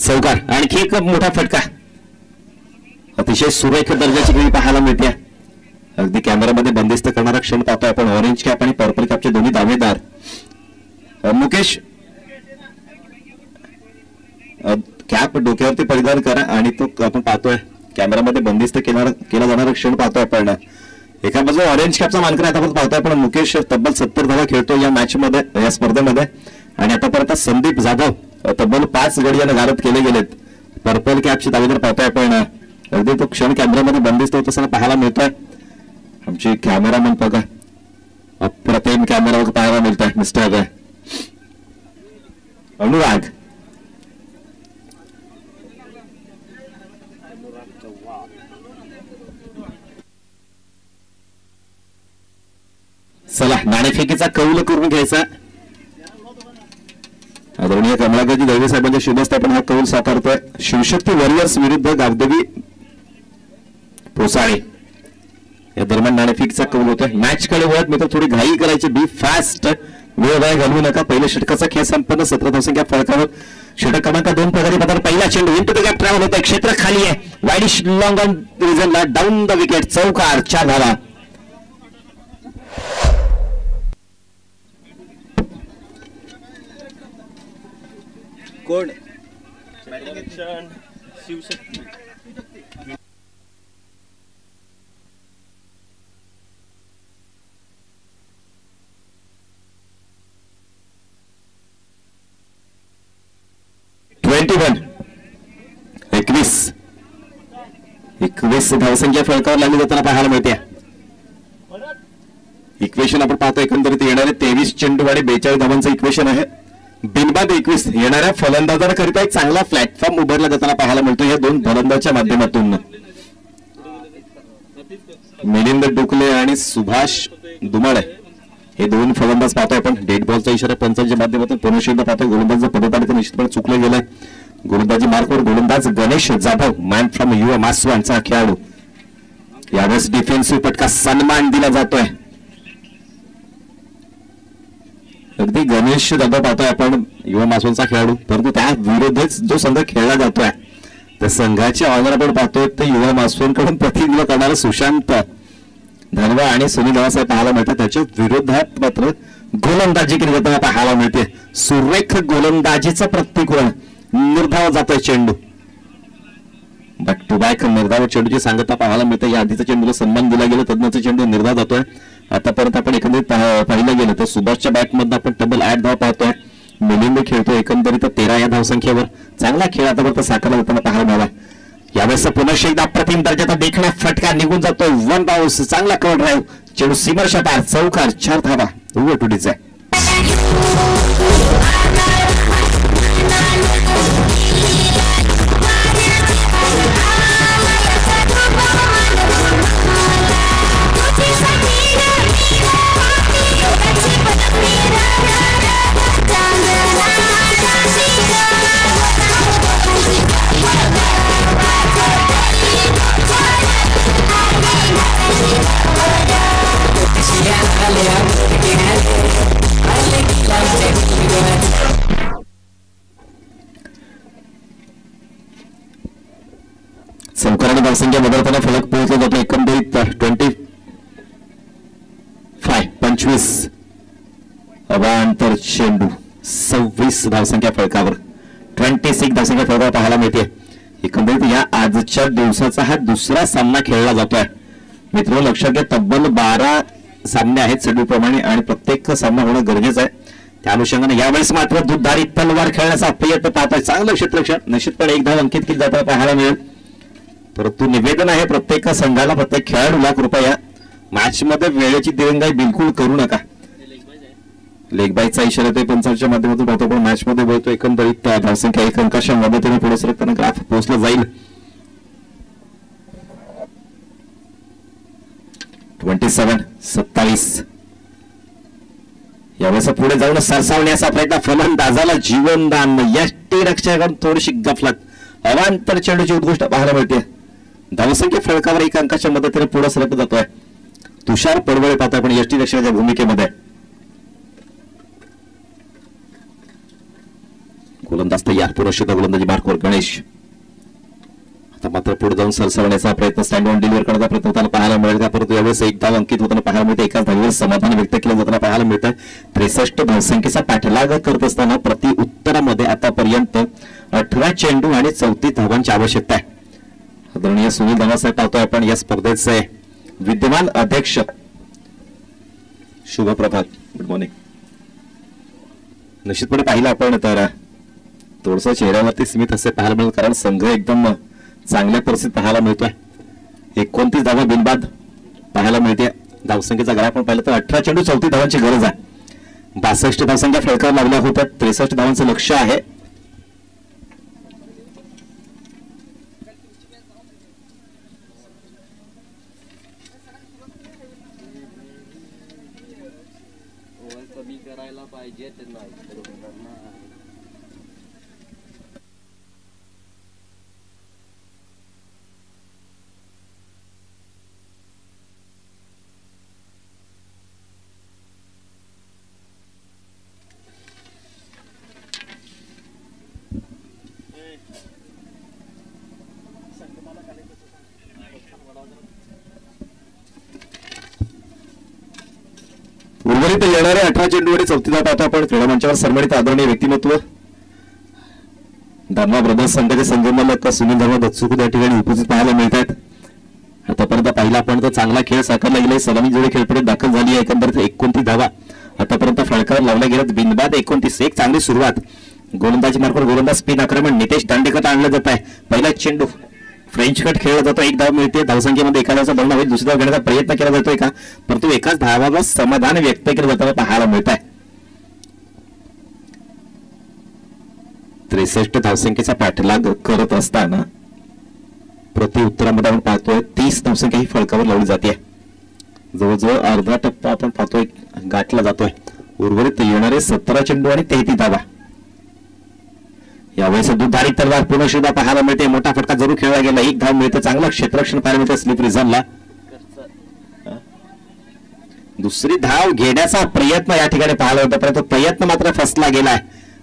चौकार, आणखी एक मोठा फटका, अतिशय सुरेख दर्जाची खेळी पाहायला मिळते. अगदी कॅमेरामध्ये बंदिस्त करणारा क्षण पाहतोय आपण. ऑरेंज कॅप आणि पर्पल कॅपचे दोन्ही दावेदार. मुकेश कॅप डोक्यावरती परिधान करा आणि तो आपण पाहतोय कॅमेरामध्ये बंदिस्त केला जाणारा क्षण पाहतोय आपण. एका बाजू ऑरेंज कॅपचा मानकर आतापर्यंत पाहतोय आपण. मुकेश तब्बल 70 धावा खेळतो या मॅच मध्ये, या स्पर्धेमध्ये आणि आतापर्यंत संदीप जाधव तब्बल 5 गडी यानं गारद केले गेलेत. पर्पल कॅपचे दावेदार पाहतोय आपण. अगदी तो क्षण कॅमेरामध्ये बंदिस्त होत असताना पाहायला मिळतोय. आमचे कॅमेरामन बघा, अप्रतिम कॅमेरावर पाहायला मिळत आहे मिस्टर अनुराग. चला नाणेफेकीचा कौल करून घ्यायचा. आदरणीय कमलाकरजी दैवे साहेबांच्या शुभस्ते आपण हा कौल साकारतोय. शिवशक्ती वॉरियर्स विरुद्ध गावदेवी पोसाळे या दरम्यान नाणेफेकीचा कौल होतोय. मॅच कडे वळत मित्र थोडी घाई करायची, बी फास्ट, वेळ वाया घालवू नका. पहिल्या षटकाचा खेळ संपन्न. 17 धावसंख्या फलकावर षटक क्रमांक 2 प्रगतीपथावर पहिला चेंडू इंटू द गॅप ट्रॅव्हल होतोय. क्षेत्र खाली आहे. वाईडिश लॉंग ऑन रिझनला डाऊन द विकेट. चौकार, 4 धावा. कोण शिवशक्ती. एकवीस धावसंख्या फलकावर लागली जाताना पाहायला मिळते. इक्वेशन आपण पाहतो एकंदरीत येणारे 23 चेंडू आणि 42 धावांचं इक्वेशन आहे. बिनबाद 21 येणाऱ्या फलंदाजांकरिता एक चांगला प्लॅटफॉर्म उभारला जाताना पाहायला मिळतो या 2 फलंदाजांच्या माध्यमातून. मिलिंद डुकले आणि सुभाष दुमाळे हे 2 फलंदाज पाहतोय आपण. डेड बॉलचा इशारा पंचांच्या माध्यमातून पुनश्च पाहतोय. गोलंदाज पदोपाडी निश्चितपणे चुकलं गेलंय. गोलंदाजी मार्कवर गोलंदाज गणेश जाधव मॅन फ्रॉम युवा मासवांचा खेळाडू. यावेळेस डिफेन्सिव्ह फटका सन्मान दिला जातोय. अगदी गणेश दादा पाहतोय आपण युवा मासोलचा खेळाडू, परंतु त्या विरोधच जो संघ खेळला जातोय त्या संघाचे ऑनर आपण पाहतोय ते युवा मासोलकडून प्रतिनिधित्व करणारे सुशांत धनवा आणि सुनील दादासाहेब पाहायला मिळतात. त्याच्या विरोधात मात्र गोलंदाजी केली जाताना पाहायला मिळते. सुरेख गोलंदाजीचं प्रतिकूलन निर्धाव जातोय चेंडू. बॅक टू बॅक निर्धाव चेंडूची सांगता पाहायला मिळते. या आधीचा चेंडूला सन्मान दिला गेला, तज्ञाचा चेंडू निर्धाव जातोय. आतापर्यंत आपण एकंदरीत पाहिलं गेलं तर सुभाषच्या बॅटमधून आपण डबल 8 धाव पाहतोय. मिलिंद खेळतोय एकंदरीत 13 या धावसंख्येवर. चांगला खेळ आतापर्यंत साकारला जाताना पाहायला मिळाला. यावेळेस पुनश्च एकदा अप्रतिम दर्जाचा देखणा फटका निघून जातोय. 1 बाउन्स, चांगला कव्हर ड्राईव्ह, चेंडू सीमारेषा पार, चौकार, 4 धावा. ओव्हर टू डिझाय. चौकार आणि धावसंख्या बदलताना फलक पोहोचला जातो. एकंदरीत 25 अवांतर चेंडू 26 धावसंख्या फलकावर, 26 धावसंख्या फलकावर पाहायला मिळते. एकंदरीत या आजच्या दिवसाचा हा दुसरा सामना खेळला जातोय. मित्र लक्षात घ्या, तब्बल 12 सामने आहेत शेड्यूलप्रमाणे आणि प्रत्येक सामना होणं गरजेचं आहे. त्या अनुषंगाने यावेळेस मात्र दुधारी तलवार खेळण्याचा प्रयत्न पाहतोय. चांगलं क्षेत्ररक्षण, निश्चितपणे 1 धाव अंकित केली जाताना पाहायला मिळेल. परंतु निवेदन आहे प्रत्येक संघाला, प्रत्येक खेळाडूला कृपया मॅच मध्ये वेळेची दिरंगाई बिलकुल करू नका. लेग बायचा इशारा ते पंचांच्या माध्यमातून पाहतो. पण मॅच मध्ये बोलतो एकंदरीत धावसंख्या 1 अंकाच्या मदतीने पुढे सरकताना ग्राफ पोहोचला जाईल. 27 यावेळेस पुढे जाऊन सरसावण्याचा प्रयत्न, फलंदाजाला जीवनदान, यष्टीरक्षकाकडून थोडीशी गफलत, अवांतर चेंडूची उत्कृष्ट पाहायला मिळते. धावसंख्या फलकावर 1 अंकाच्या मदतीने पुढे सरकत जातोय. तुषार पडवळे पाहतो आपण यष्टीरक्षकाच्या भूमिकेमध्ये. गोलंदाज तयार, पुनश्च गोलंदाजी मार्कवर गणेश. आता मात्र पुढे जाऊन सरसावण्याचा प्रयत्न, स्टँड ऑन डिलिव्हर करण्याचा प्रयत्न होताना पाहायला मिळेल का, परंतु यावेळेस 1 धाव अंकित होताना पाहायला मिळते. एकाच धावीवर समाधान व्यक्त केलं जाताना पाहायला मिळतं. 63 धावसंख्येचा पाठलाग करत असताना प्रति उत्तरामध्ये आतापर्यंत 18 चेंडू आणि 34 धावांची आवश्यकता आहे. आदरणीय सुनील दादासाहेब पाहतोय आपण या स्पर्धेचे विद्यमान अध्यक्ष. शुभ प्रभात, गुड मॉर्निंग. निश्चितपणे पाहिलं आपण तर थोडस चेहऱ्यावरती स्मित असे पाहायला मिळेल, कारण संघ एकदम चांगल्या परिस्थितीत पाहायला मिळतोय. 29 धावा बिनबाद पाहायला मिळते. धावसंख्येचा ग्राफ आपण पाहिलं तर 18 चेंडू 34 धावांची गरज आहे. 62 धावसंख्या फलकावर लावल्या होत्या. 63 धावांचं लक्ष आहे. कमी करायला पाहिजे त्यांना. उर्वरित येणारे 18 चेंडू आणि 34 धावा पाहतो आपण. क्रीडा मंचावर सन्मानित आदरणीय व्यक्तिमत्व धर्मा ब्रदर्स संघाचे संगमलक सुनील धर्मा दत्सुक या ठिकाणी उपस्थित पाहायला मिळत आहेत. आतापर्यंत पाहिला आपण तर चांगला खेळ साकारला गेलाय. सलामी जोडी खेळपट्टीत दाखल झाली आहे. एकंदरीत 29 धावा आतापर्यंत फलकावर लावल्या गेल्यात. बिनबाद 29. एक चांगली सुरुवात. गोलंदाजी मार्फत गोलंदाज स्पिन आक्रमण नितेश दांडेकर आणलं जात आहे. पहिला चेंडू फ्रेंच कट खेळला जातो. 1 धाव मिळते. धावसंख्येमध्ये एखाद्याचा बंड होईल. दुसरी धाव घेण्याचा प्रयत्न केला जातोय का, परंतु एकाच धावावर समाधान व्यक्त केलं जाताना पाहायला मिळत आहे. 63 धावसंख्येचा पाठलाग करत असताना प्रति उत्तरामध्ये आपण पाहतोय 30 धावसंख्या ही फलकावर लावली जाते. जवळजवळ अर्धा टप्पा आपण पाहतोय गाठला जातोय. उर्वरित येणारे 17 चेंडू आणि 33 धावा. यावेळेस दुधारी तलवार पुन्हा सुद्धा पाहायला मिळते. मोठा फटका जरूर खेळला गेला. 1 धाव मिळते. चांगला क्षेत्ररक्षण पाहायला मिळते स्लिप रिझनला. दुसरी धाव घेण्याचा प्रयत्न या ठिकाणी पाहायला होता, परंतु प्रयत्न मात्र फसला गेलाय,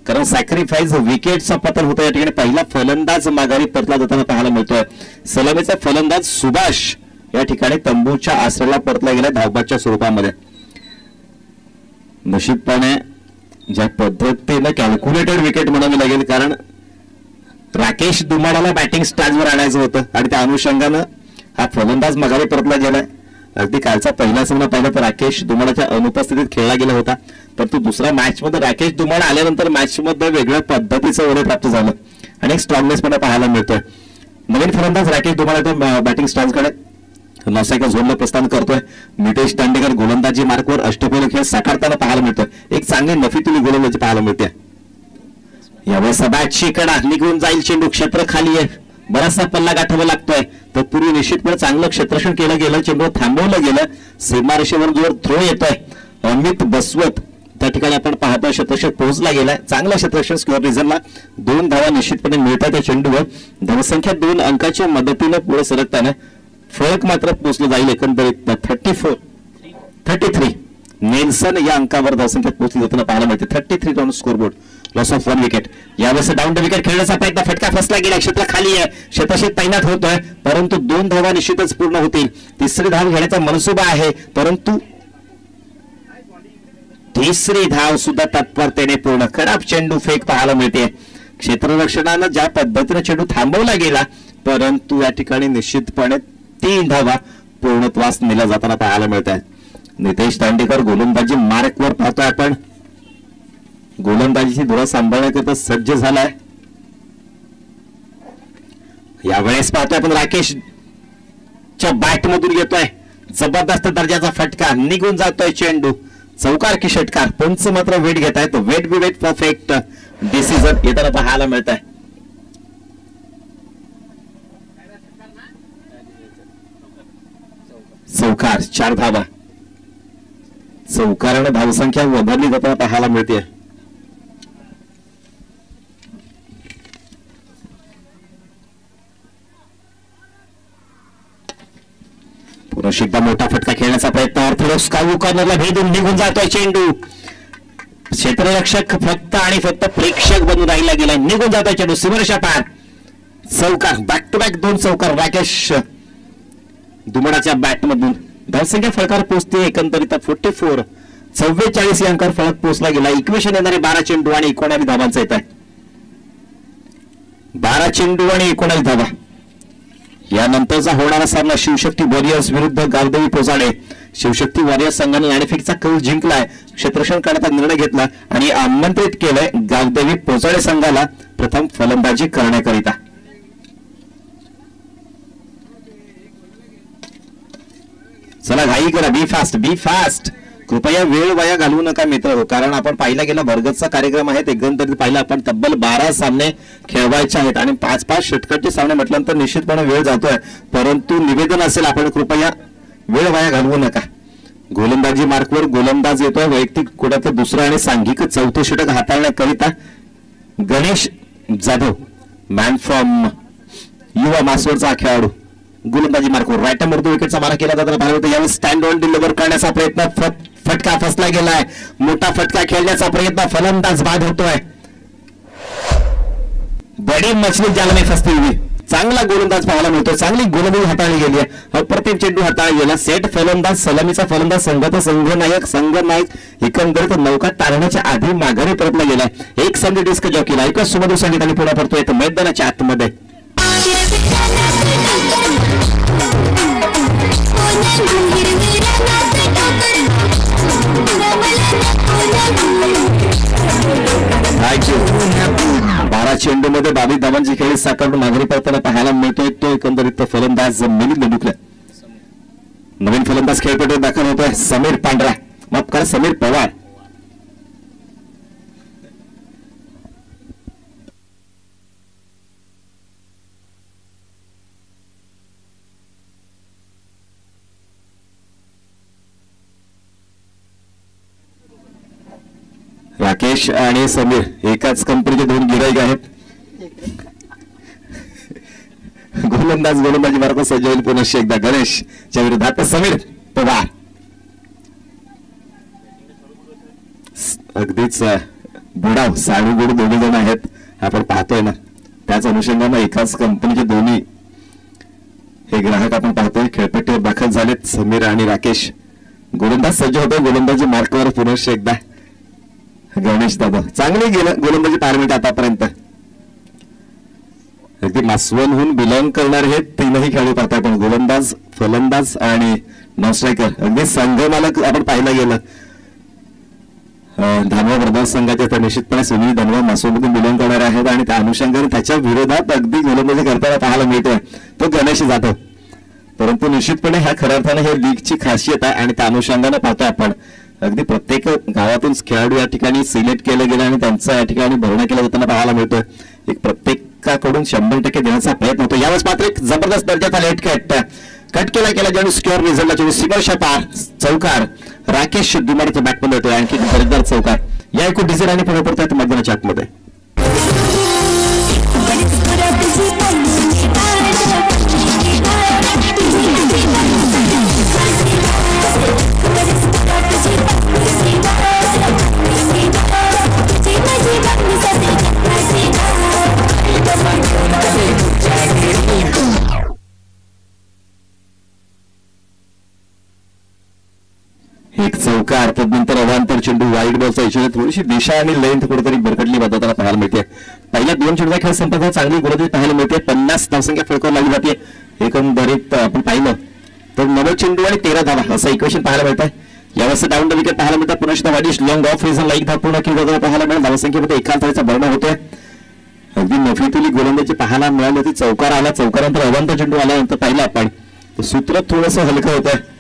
कारण सॅक्रिफाईस विकेटचा पतन होतं. या ठिकाणी पहिला फलंदाज माघारी परतला जाताना पाहायला मिळतोय. सलामीचा फलंदाज सुभाष या ठिकाणी तंबूच्या आश्रयाला परतला गेला धावबाच्या स्वरूपामध्ये. निश्चितपणे ज्या पद्धतीनं कॅल्क्युलेटेड विकेट म्हणावी लागेल, कारण राकेश दुमाडाला बॅटिंग स्टार्टवर आणायचं होतं आणि त्या अनुषंगानं हा फलंदाज माघारी परतला गेलाय. अगदी कालचा पहिला सामना पाहिला तर राकेश दुमाडाच्या अनुपस्थितीत खेळला गेला होता, परंतु दुसऱ्या मॅच मध्ये राकेश दुमाड आल्यानंतर मॅच मध्ये वेगळ्या पद्धतीचं ओढे प्राप्त झालं आणि एक स्ट्रॉंगनेस मध्ये पाहायला मिळतोय. नवीन फलंदाज राकेश दुमाड बॅटिंग स्टार्टकडे नौसाईका झोनला प्रस्थान करतोय. नितेश दांडेकर गोलंदाजी मार्कवर अष्टपैलू खेळ साकारताना पाहायला मिळतोय. एक चांगली नफीतुली गोलंदाजी पाहायला मिळते. यावेळेस बॅटची कडा निघून जाईल, चेंडू क्षेत्र खाली आहे, बराचसा पल्ला गाठावा लागतोय. तत्पूर्वी निश्चितपणे चांगलं क्षेत्ररक्षण केलं गेलं, चेंडू थांबवलं गेलं. सीमारेषेवर जोर थ्रो येतोय. अमित बसवत त्या ठिकाणी आपण पाहतोय क्षेत्ररक्षक पोहोचला गेलाय. चांगला क्षेत्ररक्षण स्कोअर रिझनला 2 धावा निश्चितपणे मिळतात त्या चेंडूवर. धावसंख्या 2 अंकाच्या मदतीने पुढे सरकताना फरक मात्र पोहोचला जाईल. एकंदरीत 33 नेल्सन या अंकावर धावसंख्या पोहोचली जाताना पाहायला मिळते. 33 on scoreboard, loss of 1 wicket. यावेळेस डाऊन द विकेट खेळण्याचा प्रयत्न, फटका फसला गेला, क्षेत्र खाली आहे, क्षेत्ररक्षक तैनात होतोय, परंतु 2 धावा निश्चितच पूर्ण होतील. तिसरी धाव घेण्याचा मनसुबा आहे, परंतु तिसरी धाव सुद्धा तत्परतेने पूर्ण. खराब चेंडू फेक पाहायला मिळते. क्षेत्ररक्षणानं ज्या पद्धतीने चेंडू थांबवला गेला, परंतु या ठिकाणी निश्चितपणे 3 धावा पूर्णत्वास नेल्या जाताना पाहायला मिळत आहेत. नितेश दांडेकर गोलंदाजी मार्कवर पाहतोय आपण. गोलंदाजीची धुरा सांभाळण्याकरिता सज्ज झालाय. यावेळेस पाहतोय आपण राकेशच्या बॅट मधून येतोय जबरदस्त दर्जाचा फटका, निघून जातोय चेंडू. चौकार की षटकार, पंच मात्र वेट घेत आहेत. वेट बी वेट परफेक्ट डिसिजन येताना पाहायला मिळत आहे. चौकार, 4 धावा. चौकाराने धावसंख्या वधारली जाताना पाहायला मिळते. पुरुष एकदा मोठा फटका खेळण्याचा प्रयत्न, ऑर्थोडॉक्स कावू कॉर्नरला भेदून निघून जातोय चेंडू. क्षेत्ररक्षक फक्त आणि फक्त प्रेक्षक बनून राहिला गेलाय, निघून जातोय चेंडू सीमारेषा पार. चौकार, बॅक टू बॅक 2 चौकार राकेश दुमडाच्या बॅट मधून. धावसंख्या फळकार पोहोचते एकंदरीत 44. 44 या अंकावर फळक पोहोचला गेला. इक्वेशन येणारे 12 चेंडू आणि 19 धावांचा येत आहे. 12 चेंडू आणि 19 धावा. यानंतरचा होणारा सामना शिवशक्ती वॉरियर्स विरुद्ध गावदेवी पोजाडे. शिवशक्ती वॉरियर्स संघाने नाणेफेकचा कौल जिंकलाय, क्षेत्ररक्षण करण्याचा निर्णय घेतला आणि आमंत्रित केलंय गावदेवी पोजाडे संघाला प्रथम फलंदाजी करण्याकरिता. चला घाई करा, बी फास्ट. कृपया वेळ वाया घालवू नका मित्र, कारण आपण पाहिला गेला भरगतचा कार्यक्रम आहे. एकंदरीत पाहिला आपण तब्बल 12 सामने खेळवायचे आहेत आणि 5-5 षटकाचे सामने म्हटल्यानंतर निश्चितपणे वेळ जातोय, परंतु निवेदन असेल आपण कृपया वेळ वाया घालवू नका. गोलंदाजी मार्कवर गोलंदाज येतोय. वैयक्तिक कुडातलं दुसरं आणि सांघिक 4थे षटक हाताळण्याकरिता गणेश जाधव, मॅन फ्रॉम युवा मासवरचा खेळाडू. गोलंदाजी मार्कवर राईट मर्दू विकेटचा मारा केला जाताना पाहिलं होतं. यावेळी स्टँड ऑन डिलिव्हर करण्याचा प्रयत्न, फटका फसला गेलाय. मोठा फटका खेळण्याचा प्रयत्न, फलंदाज बाद होतोय. बडी मछली जाल में फसती हुई. चांगला गोलंदाज पाहायला मिळतोय, चांगली गोलंदाजी हाताळली गेली आहे. अप्रतिम चेंडू हाताळला गेला. सेट फलंदाज, सलामीचा फलंदाज, संघाचा संघनायक एकंदरीत नौका तारण्याच्या आधी माघारी परतला गेलाय. एक संधी डिस्क जॉकीला एकच सुमधुर संगीताने पुढे पडतोय मैदानाच्या आतमध्ये. थँक्यू. 12 चेंडू मध्ये 22 धावांची खेळी साकारून माघारी परताना पाहायला मिळतोय तो एकंदरीत फलंदाज मिलिंद डुकले. नवीन फलंदाज खेळपट्टीवर दाखल होतोय समीर पांढरा, माफ करा समीर पवार. राकेश आणि समीर एकाच कंपनीचे 2 गिराईक आहेत. गोलंदाजी मार्ग सज्ज होईल पुनश्च एकदा गणेशच्या विरोधात समीर पवार. अगदीच बुडाव साडूगुड दोन्ही जण आहेत आपण पाहतोय ना. त्याच अनुषंगानं एकाच कंपनीचे दोन्ही हे ग्राहक आपण पाहतोय. खेळपट्टीवर दाखल झालेत समीर आणि राकेश. गोलंदाज सज्ज होतोय. गोलंदाजी मार्कवर पुनश्च एकदा गणेश दादा. चांगली गेलं गोलंदाजी पाहायला मिळते आतापर्यंत. अगदी मासवनहून बिलॉंग करणारे हे तीनही खेळाडू पाहताय आपण. गोलंदाज, फलंदाज आणि नॉन स्ट्रायकर. अगदी संघमालक आपण पाहायला गेलं धानवा ब्रदर्स संघाचे तर निश्चितपणे सुनील धनवा मासवनमधून बिलॉंग करणारे आहेत आणि त्या अनुषंगाने त्याच्या विरोधात अगदी गोलंदाजी करताना पाहायला मिळतोय तो गणेश जाधव. परंतु निश्चितपणे ह्या खऱ्या अर्थाने हे लीगची खासियत आहे आणि त्या अनुषंगाने पाहतोय आपण अगदी प्रत्येक गावातून खेळाडू या ठिकाणी सिलेक्ट केले गेले आणि त्यांचा या ठिकाणी भरणा केला जाताना पाहायला मिळतोय. एक प्रत्येकाकडून 100% देण्याचा प्रयत्न होतो. यावेळेस मात्र एक जबरदस्त दर्जाचा लेट कट केला ज्याने स्क्वेअर रिझल्टला सीमाशा पार चौकार राकेश दुमाडीच्या बॅटमध्ये येतोय. आणखी दर्जेदार चौकार या एकूण डिझाईन आणि पुढे पडतात मैदानाच्या आतमध्ये. एक चौकार तदनंतर अवांतर चेंडू वाईड बॉलचा इशारा. थोडीशी दिशा आणि लेंथ कुठेतरी भरकटली बदलताना पाहायला मिळते. पहिल्या 2 चेंडूचा खेळ संपताना चांगली गोलंदाजी पाहायला मिळते. 50 धावसंख्या फळकावर लागली जाते. एकंदरीत आपण पाहिलं तर 9 चेंडू आणि 13 धावा असं इक्वेशन पाहायला मिळतं. यावेळेस डाऊन द विकेट पाहायला मिळतात. पुन्हा वाईडिश लॉंग ऑफ रिझनला एक धाव पूर्ण केली जाताना पाहायला मिळेल. धावसंख्येमध्ये एकांतराचा भरणा होतोय. अगदी नफीतुली गोलंदाजी पाहायला मिळाली होती. चौकार आला. चौकारानंतर अवांतर चेंडू आल्यानंतर पाहिलं आपण सूत्र थोडंसं हलकं होतं.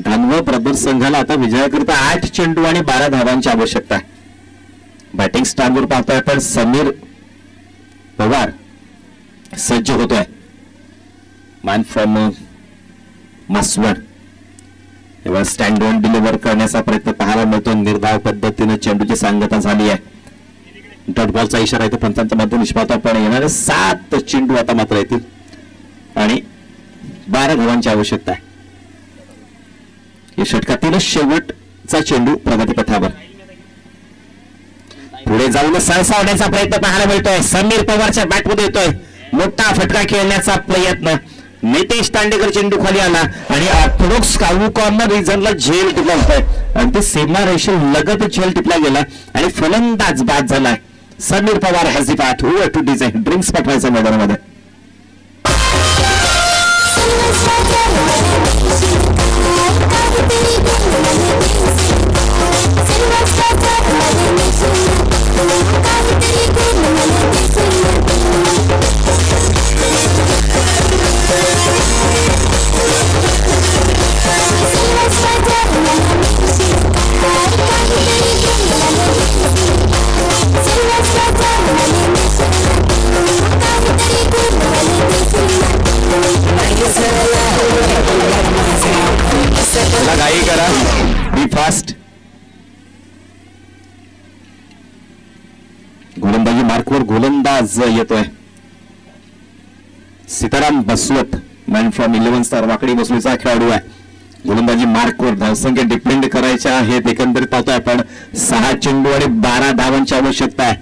धानवा ब्रदर्स संघाला आता विजयाकरिता 8 चेंडू आणि 12 धावांची आवश्यकता आहे. बॅटिंग स्टारवर पाहतोय आपण समीर पवार सज्ज होतोय. मॅन फ्रॉम मासवड. तेव्हा स्टँड ऑन डिलिव्हर करण्याचा प्रयत्न पाहायला मिळतो. निर्धाव पद्धतीने चेंडूची सांगता झाली आहे. डॉट बॉलचा इशारा इथे पंचांच्या मध्ये निष्पाता पण येणारे 7 चेंडू आता मात्र येतील आणि 12 धावांची आवश्यकता आहे. या षटकातील शेवटचा चेंडू प्रगतीपथावर. पुढे जाऊन सरसावण्याचा प्रयत्न पाहायला मिळतोय. समीर पवारच्या बॅटमध्ये येतोय. मोठा फटका खेळण्याचा प्रयत्न. नितेश तांडेकर चेंडू खाली आला आणि ऑर्थोडॉक्स काऊ कॉर्नर रिझनला झेल टिपला होतोय आणि ते सीमा रेषे लगत झेल टिपला गेला आणि फलंदाज बाद झालाय. Sameer Pawar has the bat over to design. Drinks पाठवायचा मैदानामध्ये. घाई करा. Be fast. गोलंदाजी मार्कवर गोलंदाज येतोय Sitaram Baswat. Man from 11 star Wakadi बसवीचा खेळाडू आहे. गोलंदाजी मार्कवर धावसंख्या डिपेंड करायच्या आहेत. एकंदरीत पाहतोय आपण 6 चेंडू आणि 12 धावांची आवश्यकता आहे.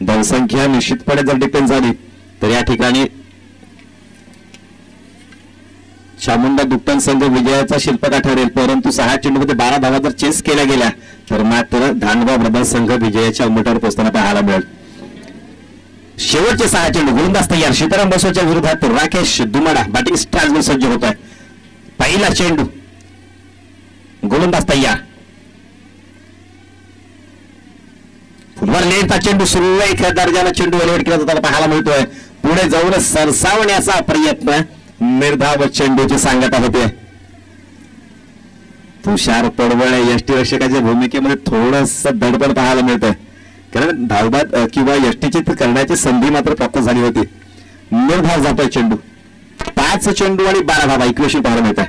धावसंख्या निश्चितपणे जर डिपेंड झाली तर या ठिकाणी चामुंडा दुपटन संघ विजयाचा शिल्पकार ठरेल. परंतु 6 चेंडूमध्ये 12 धावा जर चेस केल्या गेल्या तर मात्र धानवा ब्रदर्स संघ विजयाच्या उंबरठ्यावर पोहोचताना पाहायला मिळेल. शेवटचे 6 चेंडू. गोलंदाज तयार. सीताराम बसवच्या विरोधात राकेश दुमाडा बॅटिंग स्टार्टवर सज्ज होत आहे. पहिला चेंडू. गोलंदाज तयार. फुटबॉल लेटचा चेंडू सुरू आहे. एका दर्जाला चेंडू एलिव्हेट केला जाताना पाहायला मिळतोय. पुढे जाऊन सरसावण्याचा प्रयत्न. निर्धाव चेंडूची सांगता होते. तुषार पडवळे यष्टी रक्षकाच्या भूमिकेमध्ये थोडस धडपड पाहायला मिळतंय. कारण धावबाद किंवा यष्टीची करण्याची संधी मात्र प्राप्त झाली होती. निर्धाव जातोय चेंडू. 5 चेंडू आणि 12 धावा इक्वेशन पाहायला मिळत आहे.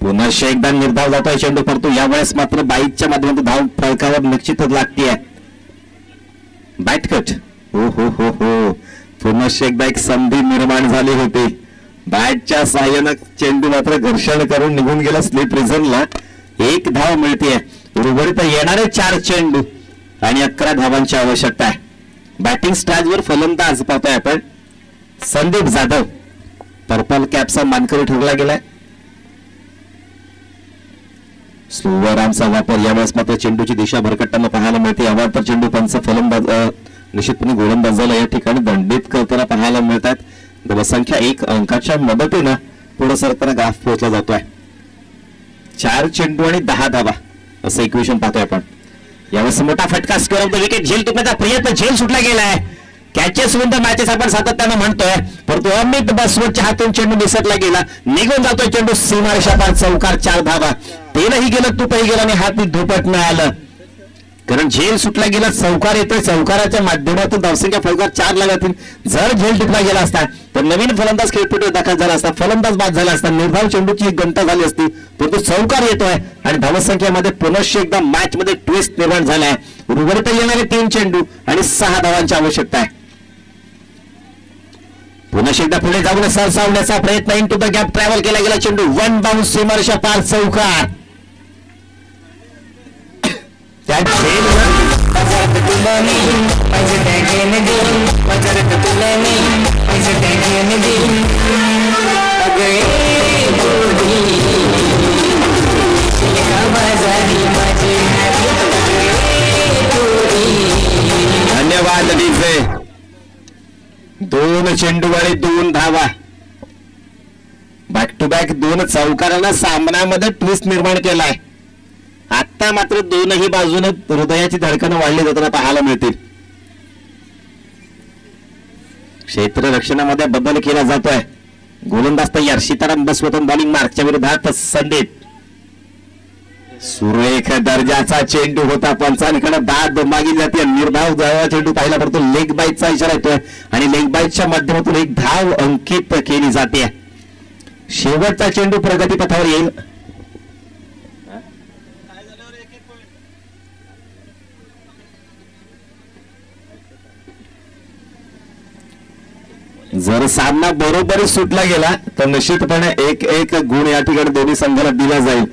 पुन्हा एकदा निर्धाव जातोय चेंडू. परंतु यावेळेस मात्र बाईकच्या माध्यमातून धाव फळकावर निश्चितच लागतीये. बॅटकट. हो हो हो हो. पुन्हा एकदा एक संधी निर्माण झाली होती. बॅटच्या साहाय्यानं चेंडू मात्र घर्षण करून निघून गेला स्लिप रिझनला. 1 धाव मिळते. उर्वरित येणारे 4 चेंडू आणि 11 धावांची आवश्यकता आहे. बॅटिंग स्टॅजवर फलंदाज पाहतोय आपण संदीप जाधव, पर्पल कॅपचा मानकरी ठरला गेलाय. स्लोवर आर्मचा वापर, यावेळेस मात्र चेंडूची दिशा भरकटताना पाहायला मिळते. अवांतर चेंडू पंच फलंदाज निश्चितपणे गोलंदाजाला या ठिकाणी दंडित करताना पाहायला मिळतात. धावसंख्या 1 अंकाच्या मदतीनं पुढे सरताना ग्राफ पोहोचला जातोय. 4 चेंडू आणि 10 धावा असं इक्वेशन पाहतोय आपण. यावेळेस मोठा फटका स्क्वेअर ऑफ द विकेट, झेल टिपण्याचा प्रयत्न, झेल सुटला गेलाय. कॅचेस विन द मॅचेस आपण सातत्यानं म्हणतोय, परंतु अमित बसवतच्या हातून चेंडू निसटला गेला, निघून जातोय चेंडू सीमारेषा पार, चौकार, 4 धावा. तेलही गेलं, तुपही गेलं आणि हात धोपट न आलं, कारण झेल सुटला गेला, चौकार येतोय. चौकाराच्या माध्यमातून धावसंख्या फलकार 4 लागतील. जर झेल टिपला गेला असता तर नवीन फलंदाज खेळपट्टीवर दाखल झाला असता, फलंदाज बाद झाला असता, निर्धाव चेंडूची एक घंटा झाली असती, परंतु चौकार येतोय आणि धावसंख्येमध्ये पुनश्च एकदा मॅच मध्ये ट्विस्ट निर्माण झालाय. उर्वरित येणारे 3 चेंडू आणि 6 धावांची आवश्यकता आहे. पुन्हा एकदा पुढे जाऊन सरसावण्याचा प्रयत्न, into the gap travel केला गेला चेंडू, 1 बाउन्स, सीमारेषा पार, चौकार. त्या धन्यवाद डीजे. 2 चेंडू आणि 2 धावा, बॅक टू बॅक 2 चौकारानं सामन्यामध्ये ट्विस्ट निर्माण केलाय. आता मात्र 2ही बाजूने हृदयाची धडकन वाढली जाताना पाहायला मिळतील. क्षेत्ररक्षणामध्ये बदल केला जातोय. गोलंदाज तयार, सीताराम बसवतन बॉलिंग मार्कच्या विरोधात संदीप. सुरेख दर्जाचा चेंडू होता, पंचांकडे दाद मागली जाते. निर्धाव चेंडू पाहिला, परंतु लेग बाईटचा इशारा येतोय आणि लेग बाईटच्या माध्यमातून एक धाव अंकित केली जाते. शेवटचा चेंडू प्रगतीपथावर येईल. जर सामना बरोबर सुटला गेला तर निश्चितपणे 1-1 गुण या ठिकाणी दोन्ही संघाला दिला जाईल.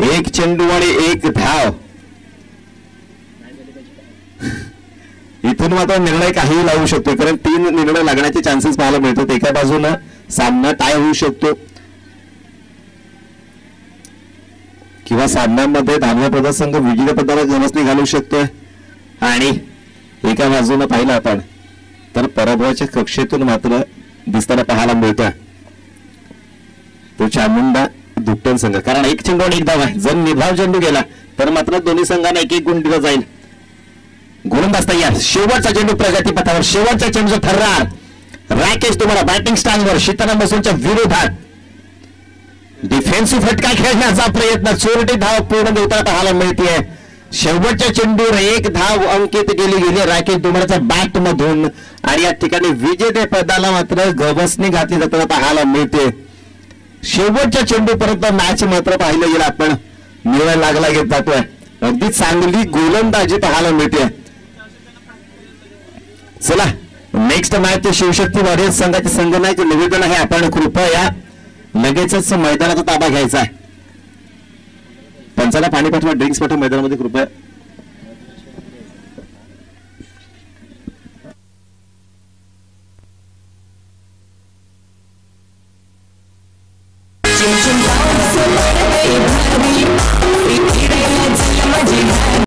1 चेंडू आणि 1 धाव. इथून मात्र निर्णय काही लावू शकतो, कारण 3 निर्णय लागण्याचे चान्सेस पाहायला मिळतात. एका बाजूनं सामना टाय होऊ शकतो किंवा सामन्यामध्ये धावण्याप्रधान संघ विजेतेपदाला गवसणी घालू शकतोय, आणि एका बाजूनं पाहिलं आपण तर पराभवाच्या कक्षेतून मात्र दिसताना पाहायला मिळतोय तो चामुंडा दुट्टन संघ. कारण 1 चेंडू आणि 1 धाव आहे. जर निर्धाव चेंडू गेला तर मात्र दोन्ही संघांना 1-1 गुण दिला जाईल. गोलंदाज तयार, शेवटचा चेंडू प्रगतीपथावर, शेवटच्या चेंडूचा थर्रार. रॅकेश तुम्हाला बॅटिंग स्टँडवर सीताराम बसवतच्या विरोधात डिफेन्सिव्ह फटका खेळण्याचा प्रयत्न, चोरटी धाव पूर्ण देवता पाहायला मिळते. शेवटच्या चेंडूवर 1 धाव अंकित केली गेली राकेश दुमराच्या बॅट मधून, आणि या ठिकाणी विजेते पदाला मात्र गवसणी घातली जाताना पाहायला मिळते. शेवटच्या चेंडूपर्यंत मॅच मात्र पाहिलं गेलं आपण निर्णय लागला घेत जातोय. अगदी चांगली गोलंदाजी पाहायला मिळते. चला नेक्स्ट मॅच शिवशक्ती वॉरियर्स संघाचे संघनायक निवेदन आहे, आपण कृपया लगेचच मैदानाचा ताबा घ्यायचा आहे. पंचाला पाणी पाठवा, ड्रिंक्स पाठवा मैदानामध्ये कृपया.